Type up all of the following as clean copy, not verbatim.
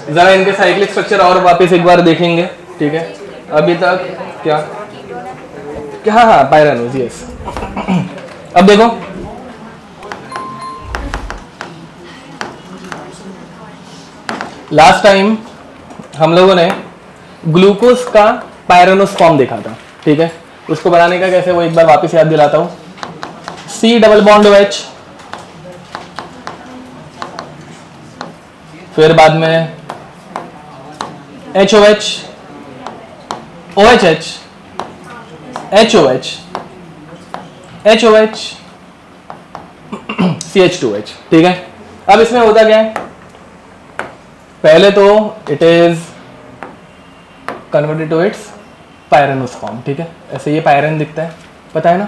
जरा इनके cyclic structure और वापस एक बार देखेंगे, ठीक है। अभी तक क्या क्या, हाँ पायरानोज, यस। अब देखो लास्ट टाइम हम लोगों ने ग्लूकोज का पायरानोज फॉर्म देखा था, ठीक है। उसको बनाने का कैसे वो एक बार वापस याद दिलाता हूं। C डबल बॉन्ड OH, फिर बाद में HOH, OHH, HOH, HOH, CH2H, ठीक है। अब इसमें होता क्या है, पहले तो it is converted to its pyranose form, ठीक है। ऐसे ये पायरन दिखता है, पता है ना।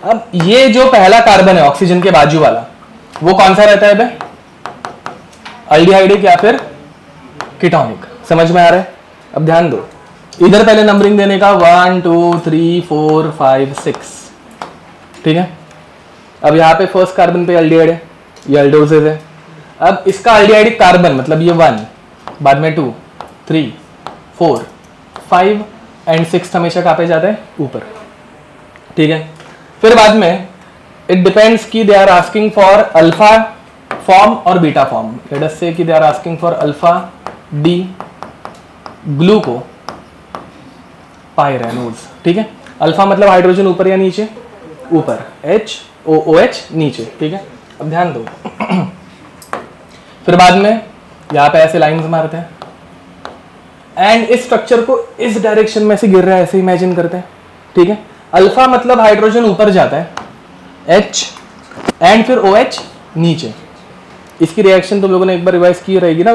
अब ये जो पहला कार्बन है ऑक्सीजन के बाजू वाला, वो कौन सा रहता है बे? अल्डिहाइडिक या फिर कीटोनिक, समझ में आ रहा है। अब ध्यान दो, इधर पहले नंबरिंग देने का 1 2 3 4 5 6, ठीक है। अब यहाँ पे फर्स्ट कार्बन पे अल्डिहाइड है, ये अल्डोजेज है। अब इसका अल्डिहाइडिक कार्बन मतलब ये 1, बाद में 2 3 4 5 एंड 6 हमेशा कहाँ पे जाता है? ऊपर, ठीक है। फिर बाद में इट डिपेंड्स कि they are asking for alpha form और beta form. Let us say कि they are asking for alpha D glucopyranose, ठीक है। अल्फा मतलब हाइड्रोजन ऊपर या नीचे? ऊपर, OH नीचे, ठीक है। अब ध्यान दो फिर बाद में यहाँ पे ऐसे लाइंस मारते हैं एंड इस स्ट्रक्चर को इस डायरेक्शन में से गिर रहा है, ऐसे इमेजिन करते हैं, ठीक है। अल्फा मतलब हाइड्रोजन ऊपर जाता है, H एंड फिर OH नीचे। इसकी रिएक्शन तुम लोगों ने एक बार रिवाइज की रहेगी ना,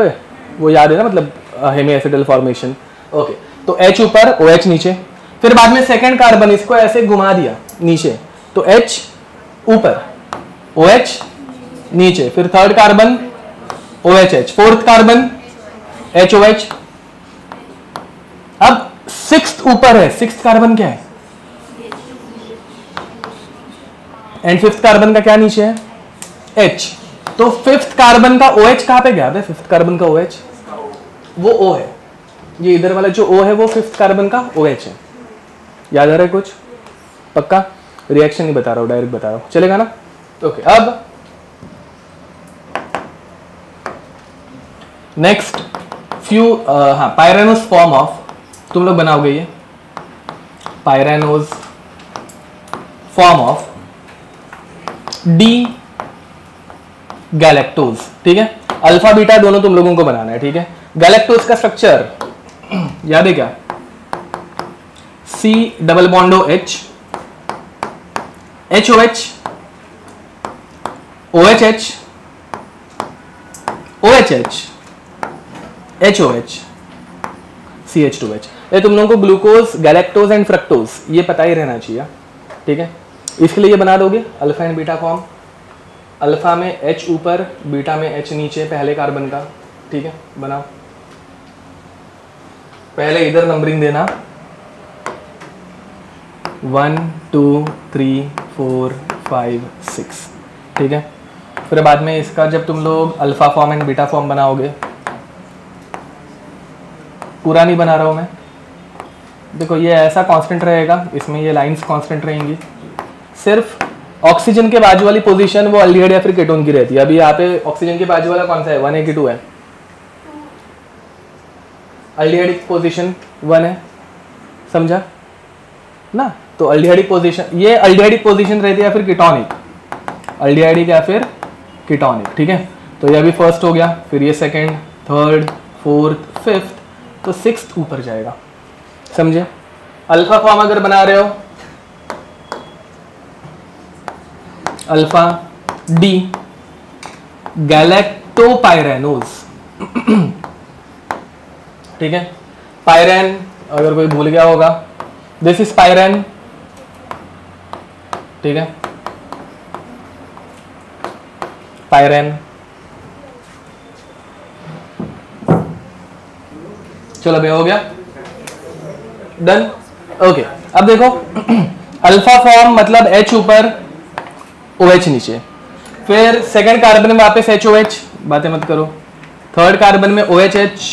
वो याद है ना, मतलब हेमीएसिडल फॉर्मेशन। ओके, तो H ऊपर OH नीचे, फिर बाद में सेकेंड कार्बन इसको ऐसे घुमा दिया नीचे, तो H ऊपर OH नीचे, फिर third carbon OHH, fourth carbon HOH। अब सिक्स्थ ऊपर है, सिक्स्थ कार्बन क्या है? एंड फिफ्थ कार्बन का क्या नीचे है? H। तो फिफ्थ कार्बन का OH कहां पे गया? फिफ्थ कार्बन का OH वो O है, ये इधर वाला जो O है वो फिफ्थ कार्बन का OH है। याद आ रहा है कुछ? पक्का? रिएक्शन नहीं बता रहा हूं, डायरेक्ट बता रहा हूं, चलेगा ना? ओके, अब next few pyranose form of, तुम लोग बनाओगे ये pyranose form of D galactose, ठीक है। अल्फा बीटा दोनों तुम लोगों को बनाना है, ठीक है। गैलेक्टोज का स्ट्रक्चर याद है क्या? C double bond OH, HOH, OHH, OHH, HOH, CH2H। ये तुम लोगों को ग्लूकोज, गैलेक्टोज एंड फ्रक्टोज ये पता ही रहना चाहिए, ठीक है। इसके लिए ये बना दोगे alpha and beta form. Alpha में H ऊपर, बीटा में H नीचे पहले कार्बन का, ठीक है। बनाओ, पहले इधर नंबरिंग देना 1 2 3 4 5 6, ठीक है। फिर बाद में इसका जब तुम लोग alpha form and beta form बनाओगे, पूरा नहीं बना रहा हूं मैं, देखो ये ऐसा कांस्टेंट रहेगा, इसमें ये लाइंस कांस्टेंट रहेंगी, सिर्फ ऑक्सीजन के बाजू वाली पोजीशन वो अल्डिहाइड या फिर कीटोन की रहती है। अभी यहाँ पे ऑक्सीजन के बाजू वाला कौन सा है? 1 है कि 2 है? अल्डिहाइडिक पोजीशन 1 है, समझा ना? तो अल्डिहाइडिक पोजीशन, ये अल्डिहाइडिक पोजीशन रहती है या फिर कीटोनिक? अल्डिहाइडिक या फिर कीटोनिक, ठीक है। तो ये अभी फर्स्ट हो गया, फिर ये सेकेंड, थर्ड, फोर्थ, फिफ्थ, तो सिक्स्थ ऊपर जाएगा, समझे? अल्फा फॉर्म अगर बना रहे हो, अल्फा डी गैलेक्टोपायरानोज, ठीक है। पायरैन अगर कोई भूल गया होगा, दिस इज पायरैन, ठीक है। पायरैन, चलो भैया हो गया, डन। ओके, अब देखो अल्फा फॉर्म मतलब H ऊपर OH नीचे, फिर सेकंड कार्बन में वापस HOH, बातें मत करो, थर्ड कार्बन में OHH,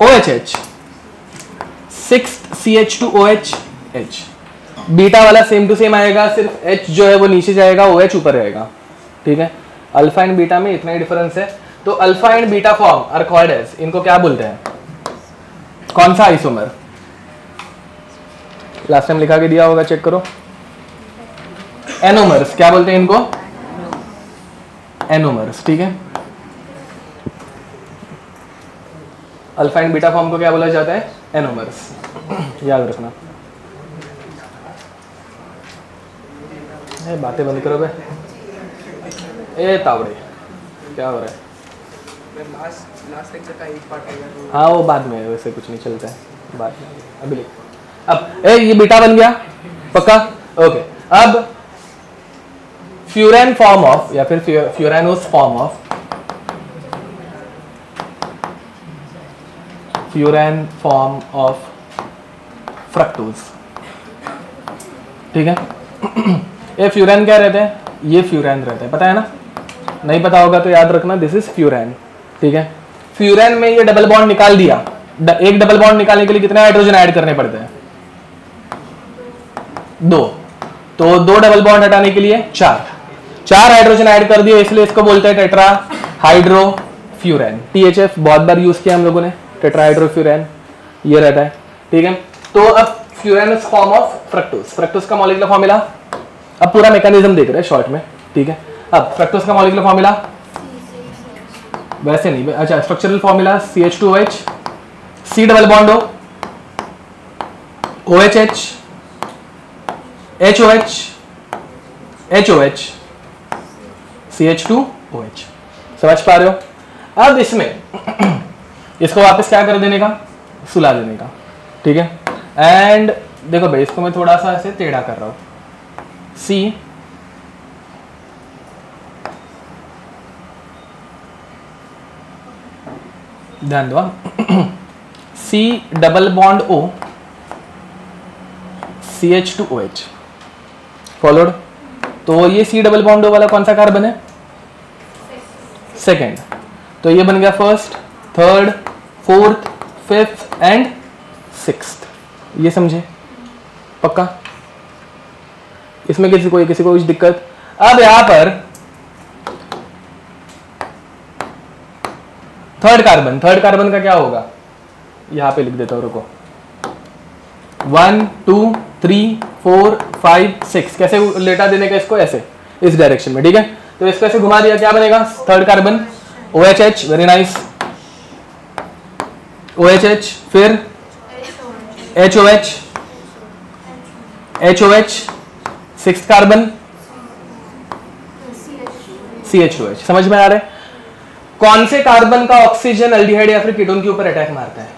OHH, sixth CH2OH, H। Beta वाला सेम टू सेम आएगा, सिर्फ H जो है वो नीचे जाएगा, OH ऊपर रहेगा, ठीक है। अल्फा एंड बीटा में इतना ही डिफरेंस है। तो alpha and beta form are called as, इनको क्या बोलते हैं, कौन सा आइसोमर? लास्ट टाइम लिखा के दिया होगा, चेक करो। एनोमर्स, क्या बोलते हैं इनको? एनोमर्स, ठीक है। अल्फा एंड बीटा फॉर्म को क्या बोला जाता है? एनोमर्स, याद रखना। ए, बातें बंद करो बे। ए तावड़े, क्या हो रहा है? लास्ट लेक्चर का एक पार्ट आएगा। हाँ वो बाद में, वैसे कुछ नहीं चलता है, बाद में। अभी लिख। अब ये बीटा बन गया पक्का, ओके। अब फ्यूरैन फॉर्म ऑफ, या फिर furanose form of, furan form of fructose, ठीक है। ये फ्यूरैन क्या रहते हैं? ये फ्यूरैन रहते हैं, पता है ना? नहीं पता होगा तो याद रखना, दिस इज फ्यूरैन, ठीक है। फ्यूरैन में ये डबल बॉन्ड निकाल दिया। एक डबल बॉन्ड निकालने के लिए कितने हाइड्रोजन ऐड करने पड़ते हैं? 2। तो 2 डबल बॉन्ड हटाने के लिए 4 हाइड्रोजन ऐड कर दिए, इसलिए इसको बोलते हैं टेट्रा हाइड्रोफ्यूरैन। THF बहुत बार यूज किया हम लोगों ने, टेट्रा हाइड्रोफ्यूरैन ये रहता है, ठीक है। तो अब फ्यूरैन फॉर्म ऑफ फ्रक्टोज, फ्रक्टोज का मॉलिक्यूलर फॉर्मूला, अब पूरा मैकेनिज्म देख रहे हैं शॉर्ट में, ठीक है। अब फ्रक्टोज का मॉलिक्यूलर फॉर्मूला वैसे नहीं, अच्छा structural formula CH2OH, C double bond O, OHH, HOH, HOH, CH2OH। समझ पा रहे हो? अब इसमें इसको वापस क्या कर देने का? सुला देने का, ठीक है। एंड देखो भाई, इसको मैं थोड़ा सा ऐसे टेढ़ा कर रहा हूं। C ध्यान दो, C double bond O, CH2OH, followed. तो ये C डबल बॉन्ड O वाला कौन सा कार्बन है? सेकेंड। तो ये बन गया first, third, fourth, fifth and sixth. ये समझे पक्का? इसमें किसी को कुछ दिक्कत? अब यहां पर थर्ड कार्बन का क्या होगा? यहां पे लिख देता हूं, रुको। 1 2 3 4 5 6, कैसे लेटा देने का इसको? ऐसे, इस डायरेक्शन में, ठीक है। तो इसको ऐसे घुमा दिया, क्या बनेगा? Third carbon OHH, very nice, OHH, फिर HOH, HOH, sixth carbon CH2OH। समझ में आ रहा है? कौन से कार्बन का ऑक्सीजन अल्डिहाइड या फिर कीटोन के ऊपर अटैक मारता है?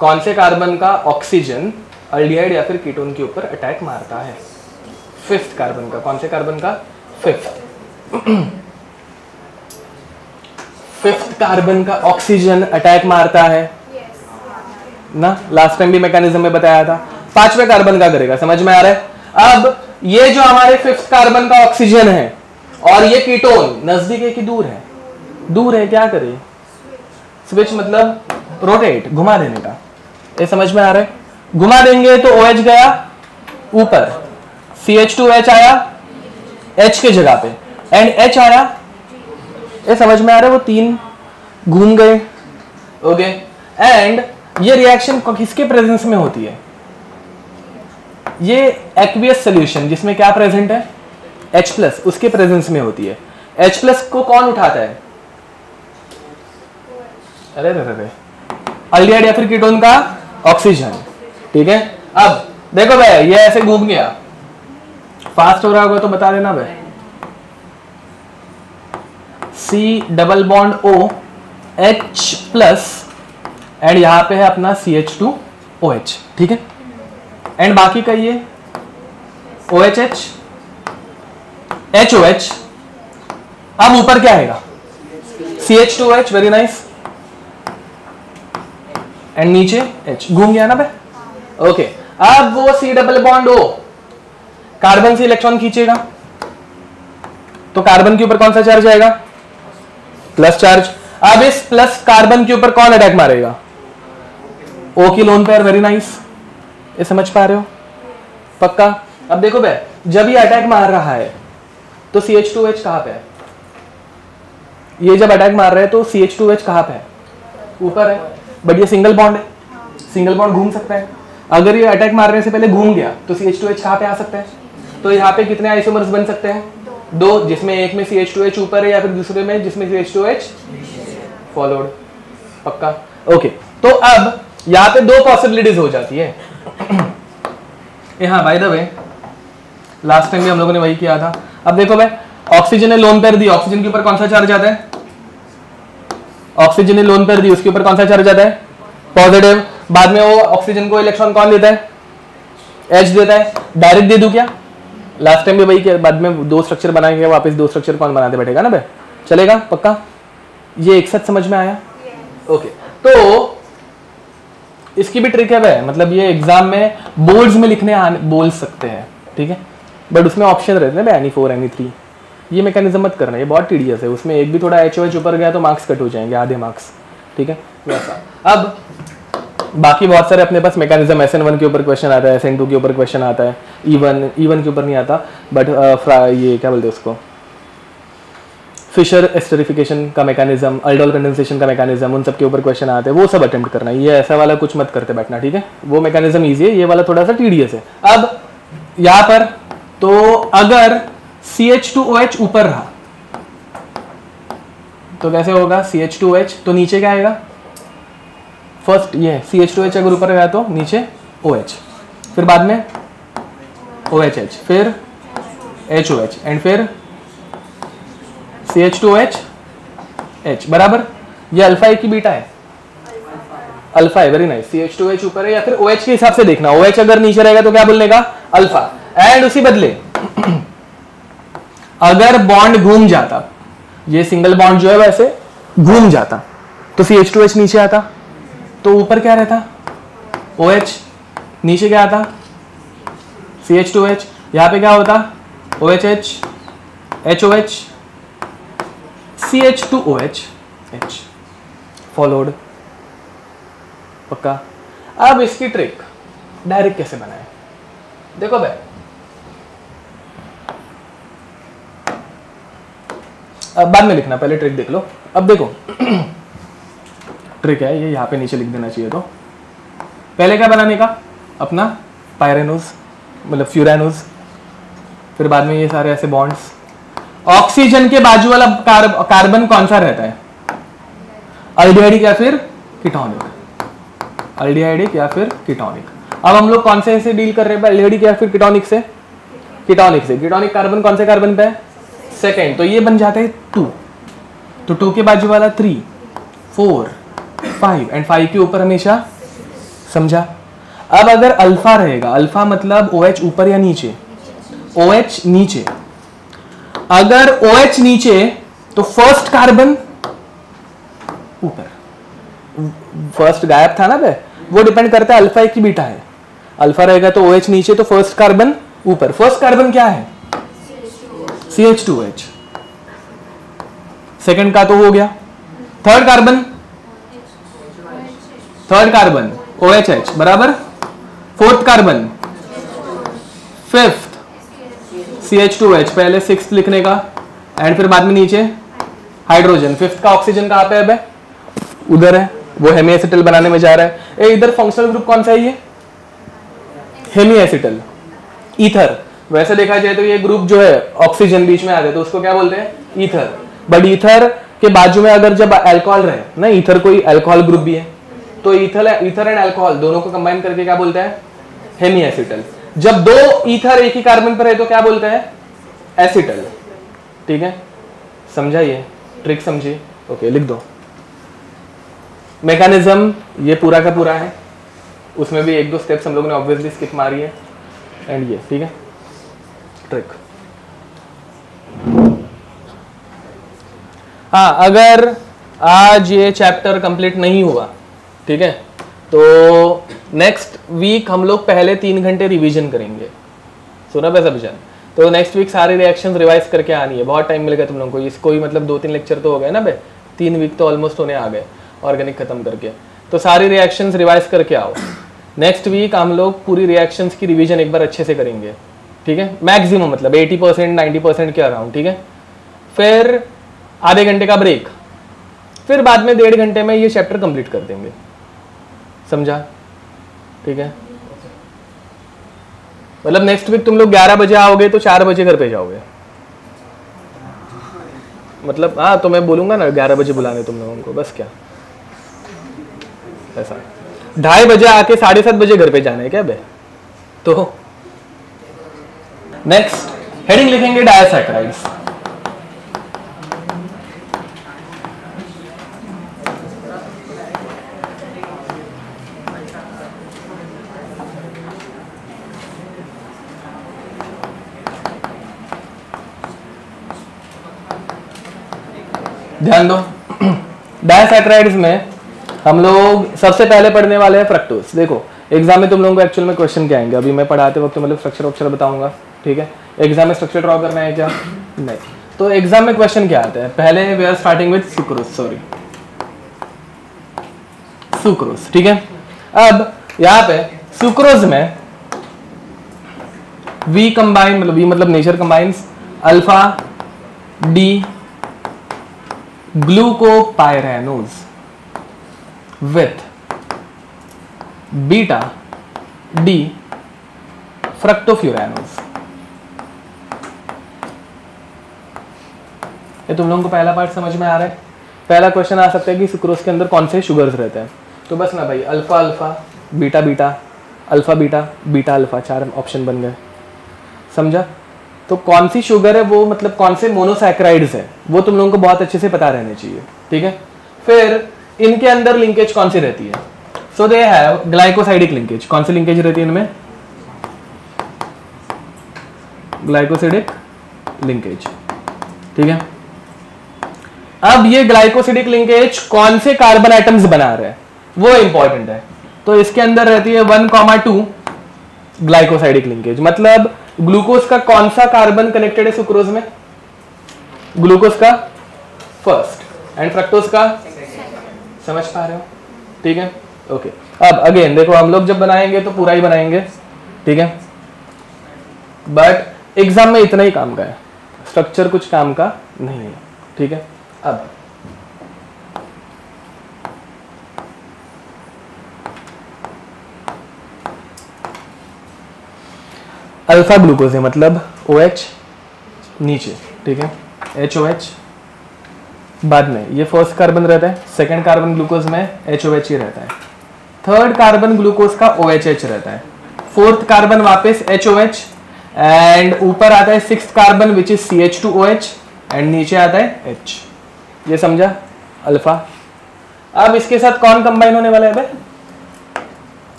कौन से कार्बन का ऑक्सीजन अल्डिहाइड या फिर कीटोन के ऊपर अटैक मारता है? फिफ्थ कार्बन का। कौन से कार्बन का? फिफ्थ कार्बन का ऑक्सीजन अटैक मारता है ना, लास्ट टाइम भी मैकेनिज्म में बताया था। पांचवें कार्बन का करेगा, समझ में आ रहा है? अब ये जो हमारे फिफ्थ कार्बन का ऑक्सीजन है और ये कीटोन नजदीक है कि दूर है? दूर है, क्या करे? स्विच मतलब रोटेट, घुमा देने का। ये समझ में आ रहा है? घुमा देंगे तो OH गया ऊपर, CH2OH आया H के जगह पे, एंड H आया, ये समझ में आ रहा है? वो तीन घूम गए, ओके। एंड ये रिएक्शन किसके प्रेजेंस में होती है? ये एक्वियस सॉल्यूशन जिसमें क्या प्रेजेंट है? H+, उसके प्रेजेंस में होती है। H+ को कौन उठाता है? अरे अल्डिहाइड या फिर कीटोन का ऑक्सीजन, ठीक है। अब देखो भाई, ये ऐसे घूम गया, फास्ट हो रहा होगा तो बता देना भाई। C double bond O, H+, and यहां पे है अपना CH2OH, ठीक है। एंड बाकी का ये OHH, HOH, अब ऊपर क्या आएगा? CH2OH, वेरी नाइस, एंड नीचे H। घूम गया ना भाई, ओके। अब वो C double bond O carbon से इलेक्ट्रॉन खींचेगा, तो कार्बन के ऊपर कौन सा चार्ज आएगा? Plus charge. अब इस प्लस कार्बन के ऊपर कौन अटैक मारेगा? O की लोन पेयर। वेरी नाइस, ये समझ पा रहे हो? पक्का। अब देखो बे, जब ये अटैक मार रहा है तो CH2H कहां पे है? ये जब अटैक मार रहा है तो CH2H कहां पे है? ऊपर है। बट ये सिंगल बॉन्ड है, सिंगल बॉन्ड घूम सकता है। अगर ये अटैक मारने से पहले घूम गया तो CH2H कहां पे आ सकता है? तो यहाँ पे कितने आइसोमर्स बन सकते हैं? 2, जिसमें एक में CH2H ऊपर है या फिर दूसरे में जिसमें CH2H फॉलोड। पक्का। ओके, तो अब यहाँ पे 2 पॉसिबिलिटीज हो जाती है। हाँ, by the way last time भी हम लोगों ने वही किया था। अब देखो भाई, ऑक्सीजन ने लोन पेयर दी, ऑक्सीजन के ऊपर कौन सा चार्ज आता है? ऑक्सीजन ने लोन पेयर दी, उसके ऊपर कौन सा चार्ज आता है? पॉजिटिव। बाद में वो ऑक्सीजन को इलेक्ट्रॉन कौन देता है? H देता है। डायरेक्ट दे दूं क्या? लास्ट टाइम भी वही किया, बाद में 2 स्ट्रक्चर बना के वापस 2 स्ट्रक्चर कौन बनाते बैठेगा ना भाई? चलेगा? पक्का। ये एक साथ समझ में आया? ओके, तो इसकी भी ट्रिक है भाई, मतलब ये एग्जाम में बोर्ड्स में लिखने बोल सकते हैं, ठीक है, बट उसमें ऑप्शन रहते हैं भाई, Ni4 Ni3। ये मैकेनिज्म मत करना, ये बहुत टीडियस है। उसमें एक भी थोड़ा HOH ऊपर गया तो मार्क्स कट हो जाएंगे, आधे मार्क्स, ठीक है वैसा। अब बाकी बहुत सारे अपने पास मैकेनिज्म, SN1 के ऊपर क्वेश्चन आता है, SN2 के ऊपर क्वेश्चन आता है, E1 के ऊपर नहीं आता, बट ये क्या बोलते हैं उसको, फिशर एस्टरिफिकेशन का मैकेनिज्म, अल्डोल कंडेंसेशन का मैकेनिज्म, उन सब के ऊपर क्वेश्चन आते हैं, वो सब अटेम्प्ट करना है। ये ऐसा वाला कुछ मत करते बैठना, ठीक है? वो मैकेनिज्म ईजी है, ये वाला थोड़ा सा टीडियस है। अब यहाँ पर तो अगर CH2OH ऊपर रहा तो कैसे होगा? CH2H तो नीचे क्या आएगा? फर्स्ट ये CH2H अगर ऊपर गया तो नीचे OH, फिर बाद में OHH, फिर HOH एंड फिर CH2H H बराबर। ये अल्फा है कि बीटा है? अल्फा है। Very nice. CH2H ऊपर है या फिर OH के हिसाब से देखना, OH अगर नीचे रहेगा तो क्या बोलने का? अल्फा। एंड उसी बदले अगर बॉन्ड घूम जाता, ये सिंगल बॉन्ड जो है वैसे घूम जाता तो CH2H नीचे आता, तो ऊपर क्या रहता? OH, नीचे क्या आता? CH2H। यहां पे क्या होता? OHH, HOH, CH2OH H followed. पक्का। अब इसकी ट्रिक डायरेक्ट कैसे बनाए? देखो भाई, अब बाद में लिखना, पहले ट्रिक देख लो। अब देखो ट्रिक है ये, यहाँ पे नीचे लिख देना चाहिए। तो पहले क्या बनाने का? अपना पायरेनोज मतलब फ्यूरानोज, फिर बाद में ये सारे ऐसे बॉन्ड्स। ऑक्सीजन के बाजू वाला कार्बन कौन सा रहता है? अल्डिहाइडिक या फिर कीटोनिक? अल्डिहाइडिक या फिर कीटोनिक। अब हम लोग कौन से डील कर रहे हैं? अल्डिहाइडिक या फिर कीटोनिक से? कीटोनिक से। कीटोनिक कार्बन कौन से कार्बन पे है? सेकेंड। तो ये बन जाता है 2, तो 2 के बाजू वाला 3, 4, 5 एंड 5 के ऊपर हमेशा, समझा? अब अगर अल्फा रहेगा, अल्फा मतलब OH ऊपर या नीचे? OH नीचे। अगर OH नीचे तो फर्स्ट कार्बन ऊपर, फर्स्ट गायब था ना बे, वो डिपेंड करता है अल्फा है कि बीटा है। अल्फा रहेगा तो OH नीचे तो फर्स्ट कार्बन ऊपर। फर्स्ट कार्बन क्या है? CH2H। सेकंड का तो हो गया। थर्ड कार्बन OHH बराबर। फोर्थ कार्बन, फिफ्थ CH2H, पहले सिक्स्थ लिखने का एंड फिर बाद में नीचे हाइड्रोजन। फिफ्थ का ऑक्सीजन कहां पे है बे? उधर है, वो हेमी एसिटल बनाने में जा रहा है। इधर फंक्शनल ग्रुप कौन सा है? ये हेमी एसिटल। ईथर, वैसे देखा जाए तो ये ग्रुप जो है ऑक्सीजन बीच में आ जाए तो उसको क्या बोलते हैं? ईथर। बट ईथर के बाजू में अगर जब अल्कोहल रहे ना, ईथर कोई अल्कोहल ग्रुप भी है, तो ईथर एंड अल्कोहल दोनों को कंबाइन करके क्या बोलते हैं? Hemiacetal. जब 2 ईथर एक ही कार्बन पर है तो क्या बोलते हैं? एसिटल। ठीक है, समझा? ये ट्रिक समझिए। ओके, लिख दो। मैकेनिज्म ये पूरा का पूरा है, उसमें भी 1-2 स्टेप्स हम लोगों ने ऑब्वियसली स्किप मारी है। एंड ये ठीक है ट्रिक। हाँ, अगर आज ये चैप्टर कंप्लीट नहीं हुआ, ठीक है, तो नेक्स्ट वीक हम लोग पहले 3 घंटे रिवीजन करेंगे। सुना पैसा बिचार? तो नेक्स्ट वीक सारे रिएक्शंस रिवाइज करके आनी है। बहुत टाइम मिलेगा तुम लोगों को। इसको ही मतलब 2-3 लेक्चर तो हो गए ना बे, 3 वीक तो ऑलमोस्ट होने आ गए ऑर्गेनिक खत्म करके। तो सारी रिएक्शंस रिवाइज करके आओ। नेक्स्ट वीक हम लोग पूरी रिएक्शंस की रिवीजन एक बार अच्छे से करेंगे, ठीक है, मैक्सिमम मतलब 80% 90% के अराउंड, ठीक है। फिर आधे घंटे का ब्रेक, फिर बाद में 1.5 घंटे में ये चैप्टर कंप्लीट कर देंगे, समझा, ठीक है। मतलब नेक्स्ट वीक तुम लोग 11 बजे आओगे तो 4 बजे घर पे जाओगे, मतलब हाँ, तो मैं बोलूंगा ना 11 बजे बुलाने तुम लोगों को, बस क्या ऐसा 2:30 बजे आके 7:30 बजे घर पे जाना है क्या बे। तो नेक्स्ट हेडिंग लिखेंगे डायसैकराइड्स। ध्यान दो, डायसैकराइड्स में हम लोग सबसे पहले पढ़ने वाले हैं फ्रक्टोज। देखो एग्जाम में तुम लोगों को एक्चुअल में क्वेश्चन क्या आएंगे, अभी मैं पढ़ाते वक्त मतलब स्ट्रक्चर बताऊंगा, ठीक है। एग्जाम में स्ट्रक्चर ड्रॉ करना है क्या, नहीं। तो एग्जाम में क्वेश्चन क्या आता है, पहले we are starting with sucrose, sucrose, ठीक है। अब यहाँ पे सुक्रोज में वी कंबाइन, मतलब वी मतलब nature combines alpha D glucopyranose with beta D fructofuranose। ये तुम लोगों को पहला पार्ट समझ में आ रहा है। पहला क्वेश्चन आ सकता है कि सुक्रोज के अंदर कौन से शुगर्स रहते हैं, तो बस ना भाई alpha alpha beta beta alpha beta beta alpha, 4 option बन गए, समझा। तो कौन सी शुगर है वो, मतलब कौन से मोनोसैकेराइड्स है वो तुम लोगों को बहुत अच्छे से पता रहने चाहिए, ठीक है। फिर इनके अंदर लिंकेज कौन सी रहती है, सो दे हैव ग्लाइकोसाइडिक लिंकेज। कौन सी लिंकेज रहती है इनमें, ग्लाइकोसिडिक लिंकेज, ठीक है। अब ये ग्लाइकोसिडिक लिंकेज कौन से कार्बन एटम्स बना रहे हैं वो इंपॉर्टेंट है। तो इसके अंदर रहती है 1,2 ग्लाइकोसाइडिक लिंकेज, मतलब ग्लूकोज का कौन सा कार्बन कनेक्टेड है सुक्रोज में, ग्लूकोज का फर्स्ट एंड फ्रक्टोज का, समझ पा रहे हो, ठीक है, ओके। अब अगेन देखो हम लोग जब बनाएंगे तो पूरा ही बनाएंगे, ठीक है, बट एग्जाम में इतना ही काम का है, स्ट्रक्चर कुछ काम का नहीं है, ठीक है। अब अल्फा ग्लूकोज है, मतलब OH नीचे, ठीक है, HOH बाद में, ये फर्स्ट कार्बन रहता है, सेकंड कार्बन ग्लूकोज में HOH ही रहता है, थर्ड कार्बन ग्लूकोज का OHH रहता है, फोर्थ कार्बन वापस HOH एंड ऊपर आता है sixth carbon which is CH2OH and नीचे आता है H। ये समझा अल्फा। अब इसके साथ कौन कंबाइन होने वाला है भाई,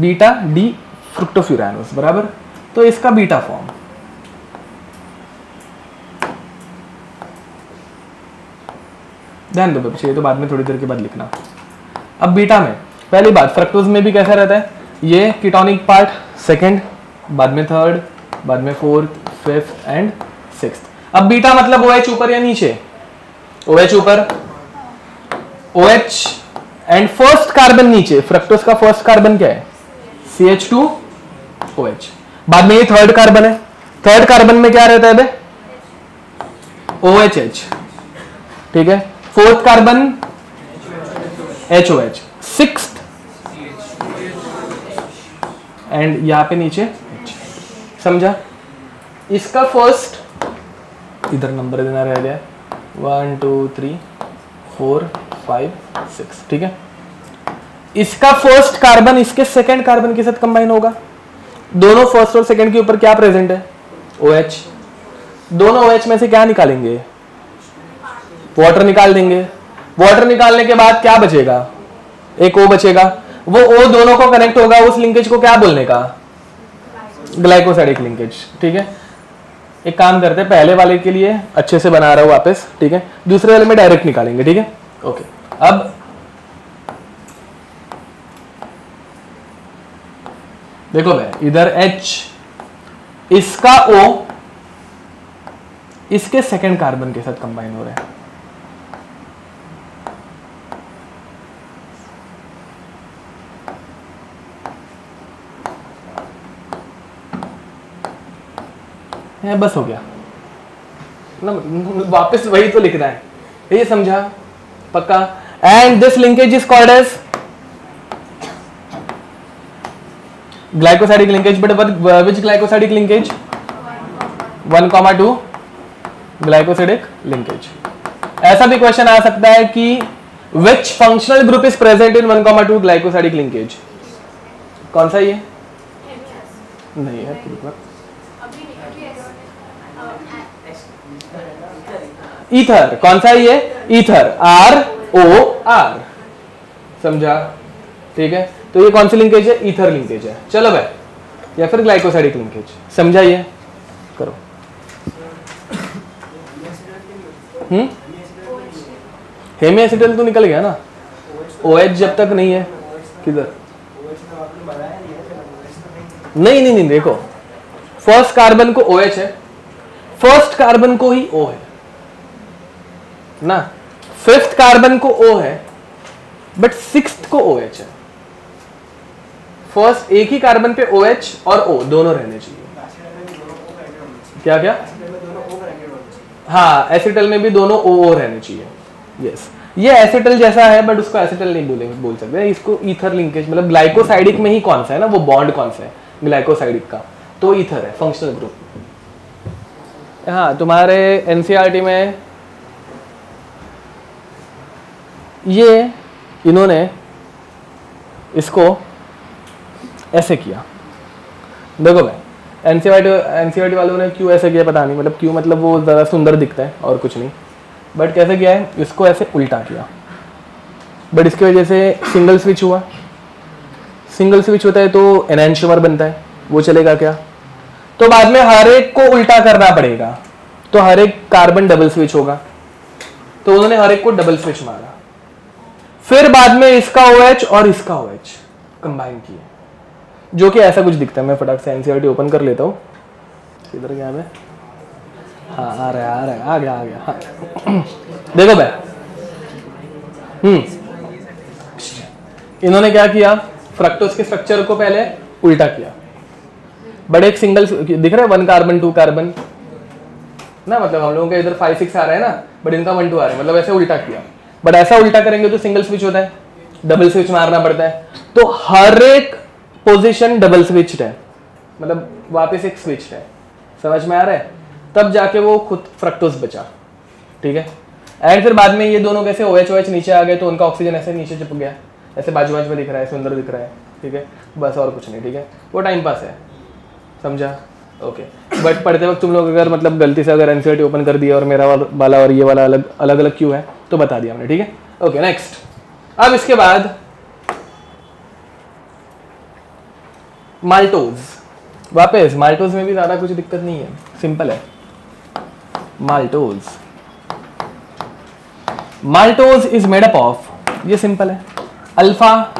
बीटा डी फ्रुक्टोफ्यूरानोस, बराबर। तो इसका बीटा फॉर्म, ध्यान दो बच्चे, ये तो बाद में थोड़ी देर के बाद लिखना। अब बीटा में पहली बात, फ्रक्टोज में भी कैसा रहता है, ये कीटोनिक पार्ट सेकंड, बाद में थर्ड, बाद में फोर्थ, फिफ्थ एंड सिक्स्थ। अब बीटा मतलब OH ऊपर या नीचे, OH ऊपर, OH एंड फर्स्ट कार्बन नीचे। फ्रक्टोज का फर्स्ट कार्बन क्या है, CH2OH। बाद में ये थर्ड कार्बन है, थर्ड कार्बन में क्या रहता है बे, OHH, ठीक है। Fourth carbon HOH, sixth and यहां पे नीचे H, समझा। इसका फर्स्ट इधर नंबर देना रह गया, 1 2 3 4 5 6, ठीक है। इसका फर्स्ट कार्बन इसके सेकंड कार्बन के साथ कंबाइन होगा। दोनों फर्स्ट और सेकंड के ऊपर क्या प्रेजेंट है, OH। दोनों OH में से क्या निकालेंगे, वाटर निकाल देंगे। वाटर निकालने के बाद क्या बचेगा, एक O बचेगा। वो O दोनों को कनेक्ट होगा, उस लिंकेज को क्या बोलने का, ग्लाइकोसाइडिक लिंकेज, ठीक है। एक काम करते हैं, पहले वाले के लिए अच्छे से बना रहा हूं वापस, ठीक है, दूसरे वाले में डायरेक्ट निकालेंगे, ठीक है, ओके। अब देखो भाई, इधर H, इसका O इसके सेकंड कार्बन के साथ कंबाइन हो रहा है, है, बस हो गया ना, वापस वही तो लिखना है, ये समझा पक्का। And this linkage is called as glycosidic linkage, but which glycosidic linkage? 1,2 glycosidic linkage. ऐसा भी क्वेश्चन आ सकता है कि which functional group is present in 1,2 glycosidic linkage? कौन सा ये? नहीं है, ईथर। कौन सा ये? ईथर, ROR, समझा? ठीक है, तो ये कौन सी लिंकेज है? ईथर लिंकेज है। चलो भाई, या फिर ग्लाइकोसाइडिक लिंकेज, समझा? ये करो। हेमी एसिटल तो निकल गया ना, OH जब तक नहीं है। किधर? नहीं, देखो, फर्स्ट कार्बन को OH है, फर्स्ट कार्बन को ही O है ना, फिफ्थ कार्बन को O है, बट सिक्स्थ को OH है। फर्स्ट एक ही कार्बन पे OH और O दोनों रहने चाहिए। क्या क्या? हाँ, एसिटल में भी दोनों OO रहने चाहिए। यस, ये एसिटल जैसा है, बट उसको एसिटल नहीं बोल सकते, इसको ईथर लिंकेज, मतलब ग्लाइकोसाइडिक में ही कौन सा है ना, वो बॉन्ड कौन सा है ग्लाइकोसाइडिक का, तो ईथर है फंक्शनल ग्रुप। हाँ, तुम्हारे एनसीईआरटी में ये इन्होंने इसको ऐसे किया, देखो भाई, एनसीईआरटी वालों ने क्यों ऐसे किया पता नहीं, मतलब क्यों, मतलब वो ज़्यादा सुंदर दिखता है और कुछ नहीं, बट कैसे किया है, इसको ऐसे उल्टा किया, बट इसकी वजह से सिंगल स्विच हुआ। सिंगल स्विच होता है तो एनहांसर बनता है, वो चलेगा क्या? तो बाद में हर एक को उल्टा करना पड़ेगा, तो हर एक कार्बन डबल स्विच होगा, तो उन्होंने हर एक को डबल स्विच मारा, फिर बाद में इसका OH और इसका OH कंबाइन किए, जो कि ऐसा कुछ दिखता है। मैं फटाक से एनसीईआरटी ओपन कर लेता हूँ, किधर गया मैं? हाँ, आ गया। हाँ। देखो भाई, इन्होंने क्या किया, फ्रक्टोज के स्ट्रक्चर को पहले उल्टा किया, बड़े एक सिंगल दिख रहा है, 1 कार्बन 2 कार्बन ना, मतलब हम लोगों के इधर 5 6 आ रहा है ना, बट इनका 1 2 आ रहा है, मतलब ऐसे उल्टा किया। बट ऐसा उल्टा करेंगे तो सिंगल स्विच होता है, डबल स्विच मारना पड़ता है, तो हर एक पोजीशन डबल स्विच्ड है, मतलब वापस एक स्विच है, समझ में आ रहा है? तब जाके वो खुद फ्रक्टोज बचा, ठीक है। एंड फिर बाद में ये दोनों कैसे OH नीचे आ गए, तो उनका ऑक्सीजन ऐसे नीचे चिपक गया, ऐसे बाजू में दिख रहा है, सुंदर दिख रहा है, ठीक है, बस और कुछ नहीं, ठीक है, वो टाइम पास है, समझा? ओके। बट पढ़ते वक्त तुम लोग अगर मतलब गलती से अगर एनसीईआरटी ओपन कर दिया और मेरा वाला और ये वाला अलग क्यों है तो बता दिया हमने, ठीक है। Okay, next. अब इसके बाद माल्टोज, वापस माल्टोज में भी ज़्यादा कुछ दिक्कत नहीं है, सिंपल है। Maltose is made up of, ये सिंपल है, alpha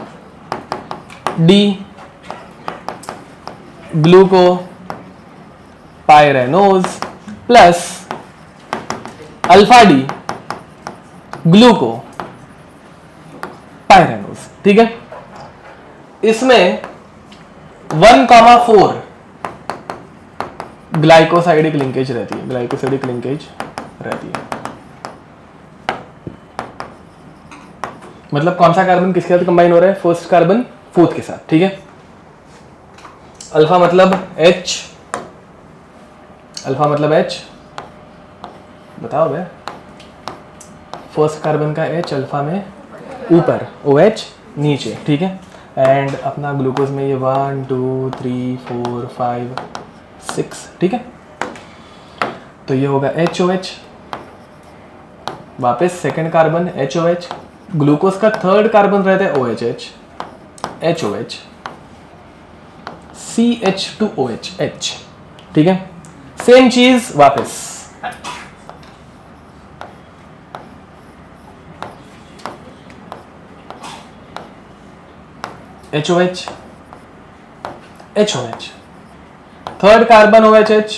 D ग्लूको pyranose plus alpha D ग्लूको pyranose, ठीक है। इसमें 1,4 ग्लाइकोसाइडिक लिंकेज रहती है, ग्लाइकोसाइडिक लिंकेज रहती है। मतलब कौन सा कार्बन किसके साथ कंबाइन हो रहा है? फर्स्ट कार्बन फोर्थ के साथ, ठीक है। अल्फा मतलब H, अल्फा मतलब H, बताओ भाई, फर्स्ट कार्बन का H अल्फा में ऊपर, OH नीचे, ठीक है। एंड अपना ग्लूकोज में ये 1 2 3 4 5 6, ठीक है। तो ये होगा HOH, वापस सेकंड कार्बन HOH, ग्लूकोज का थर्ड कार्बन रहता है OHH, HOH, CH2OH, H, ठीक है। सेम चीज वापस, HOH, HOH, third carbon OHH,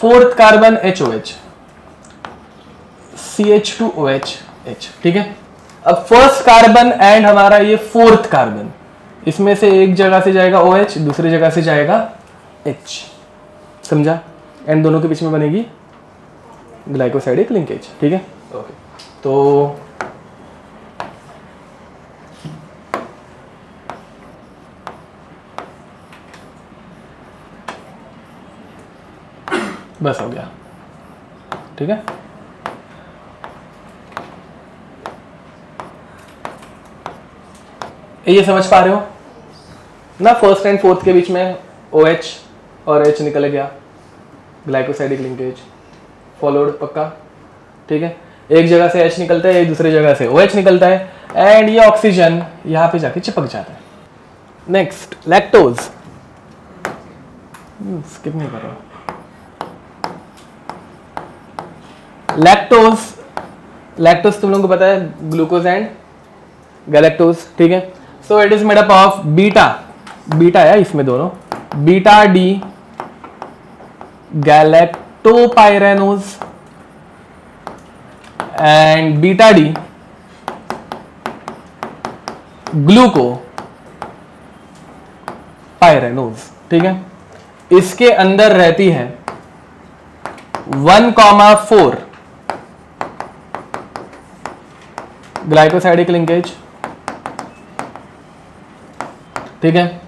fourth carbon HOH, CH2OH, H, ठीक है। अब फर्स्ट कार्बन एंड हमारा ये फोर्थ कार्बन, इसमें से एक जगह से जाएगा OH, दूसरी जगह से जाएगा H, समझा? एंड दोनों के बीच में बनेगी ग्लाइकोसाइडिक लिंकेज, ठीक है। ओके, तो बस हो गया, ठीक है। ये समझ पा रहे हो ना, फर्स्ट एंड फोर्थ के बीच में OH और H निकल गया, ग्लाइकोसाइडिक लिंकेज फॉलोड, पक्का, ठीक है। एक जगह से H निकलता है, एक दूसरी जगह से OH निकलता है, एंड ये ऑक्सीजन यहाँ पे जाके चिपक जाता है। नेक्स्ट, लैक्टोज, स्किप नहीं कर रहा। लैक्टोज तुम लोगों को पता है, ग्लूकोज एंड गैलेक्टोज, ठीक है। So it is made up of beta है इसमें दोनों, beta D galactopyranose and beta D glucopyranose, ठीक है। इसके अंदर रहती है 1,4 ग्लाइकोसाइडिक लिंकेज, ठीक है।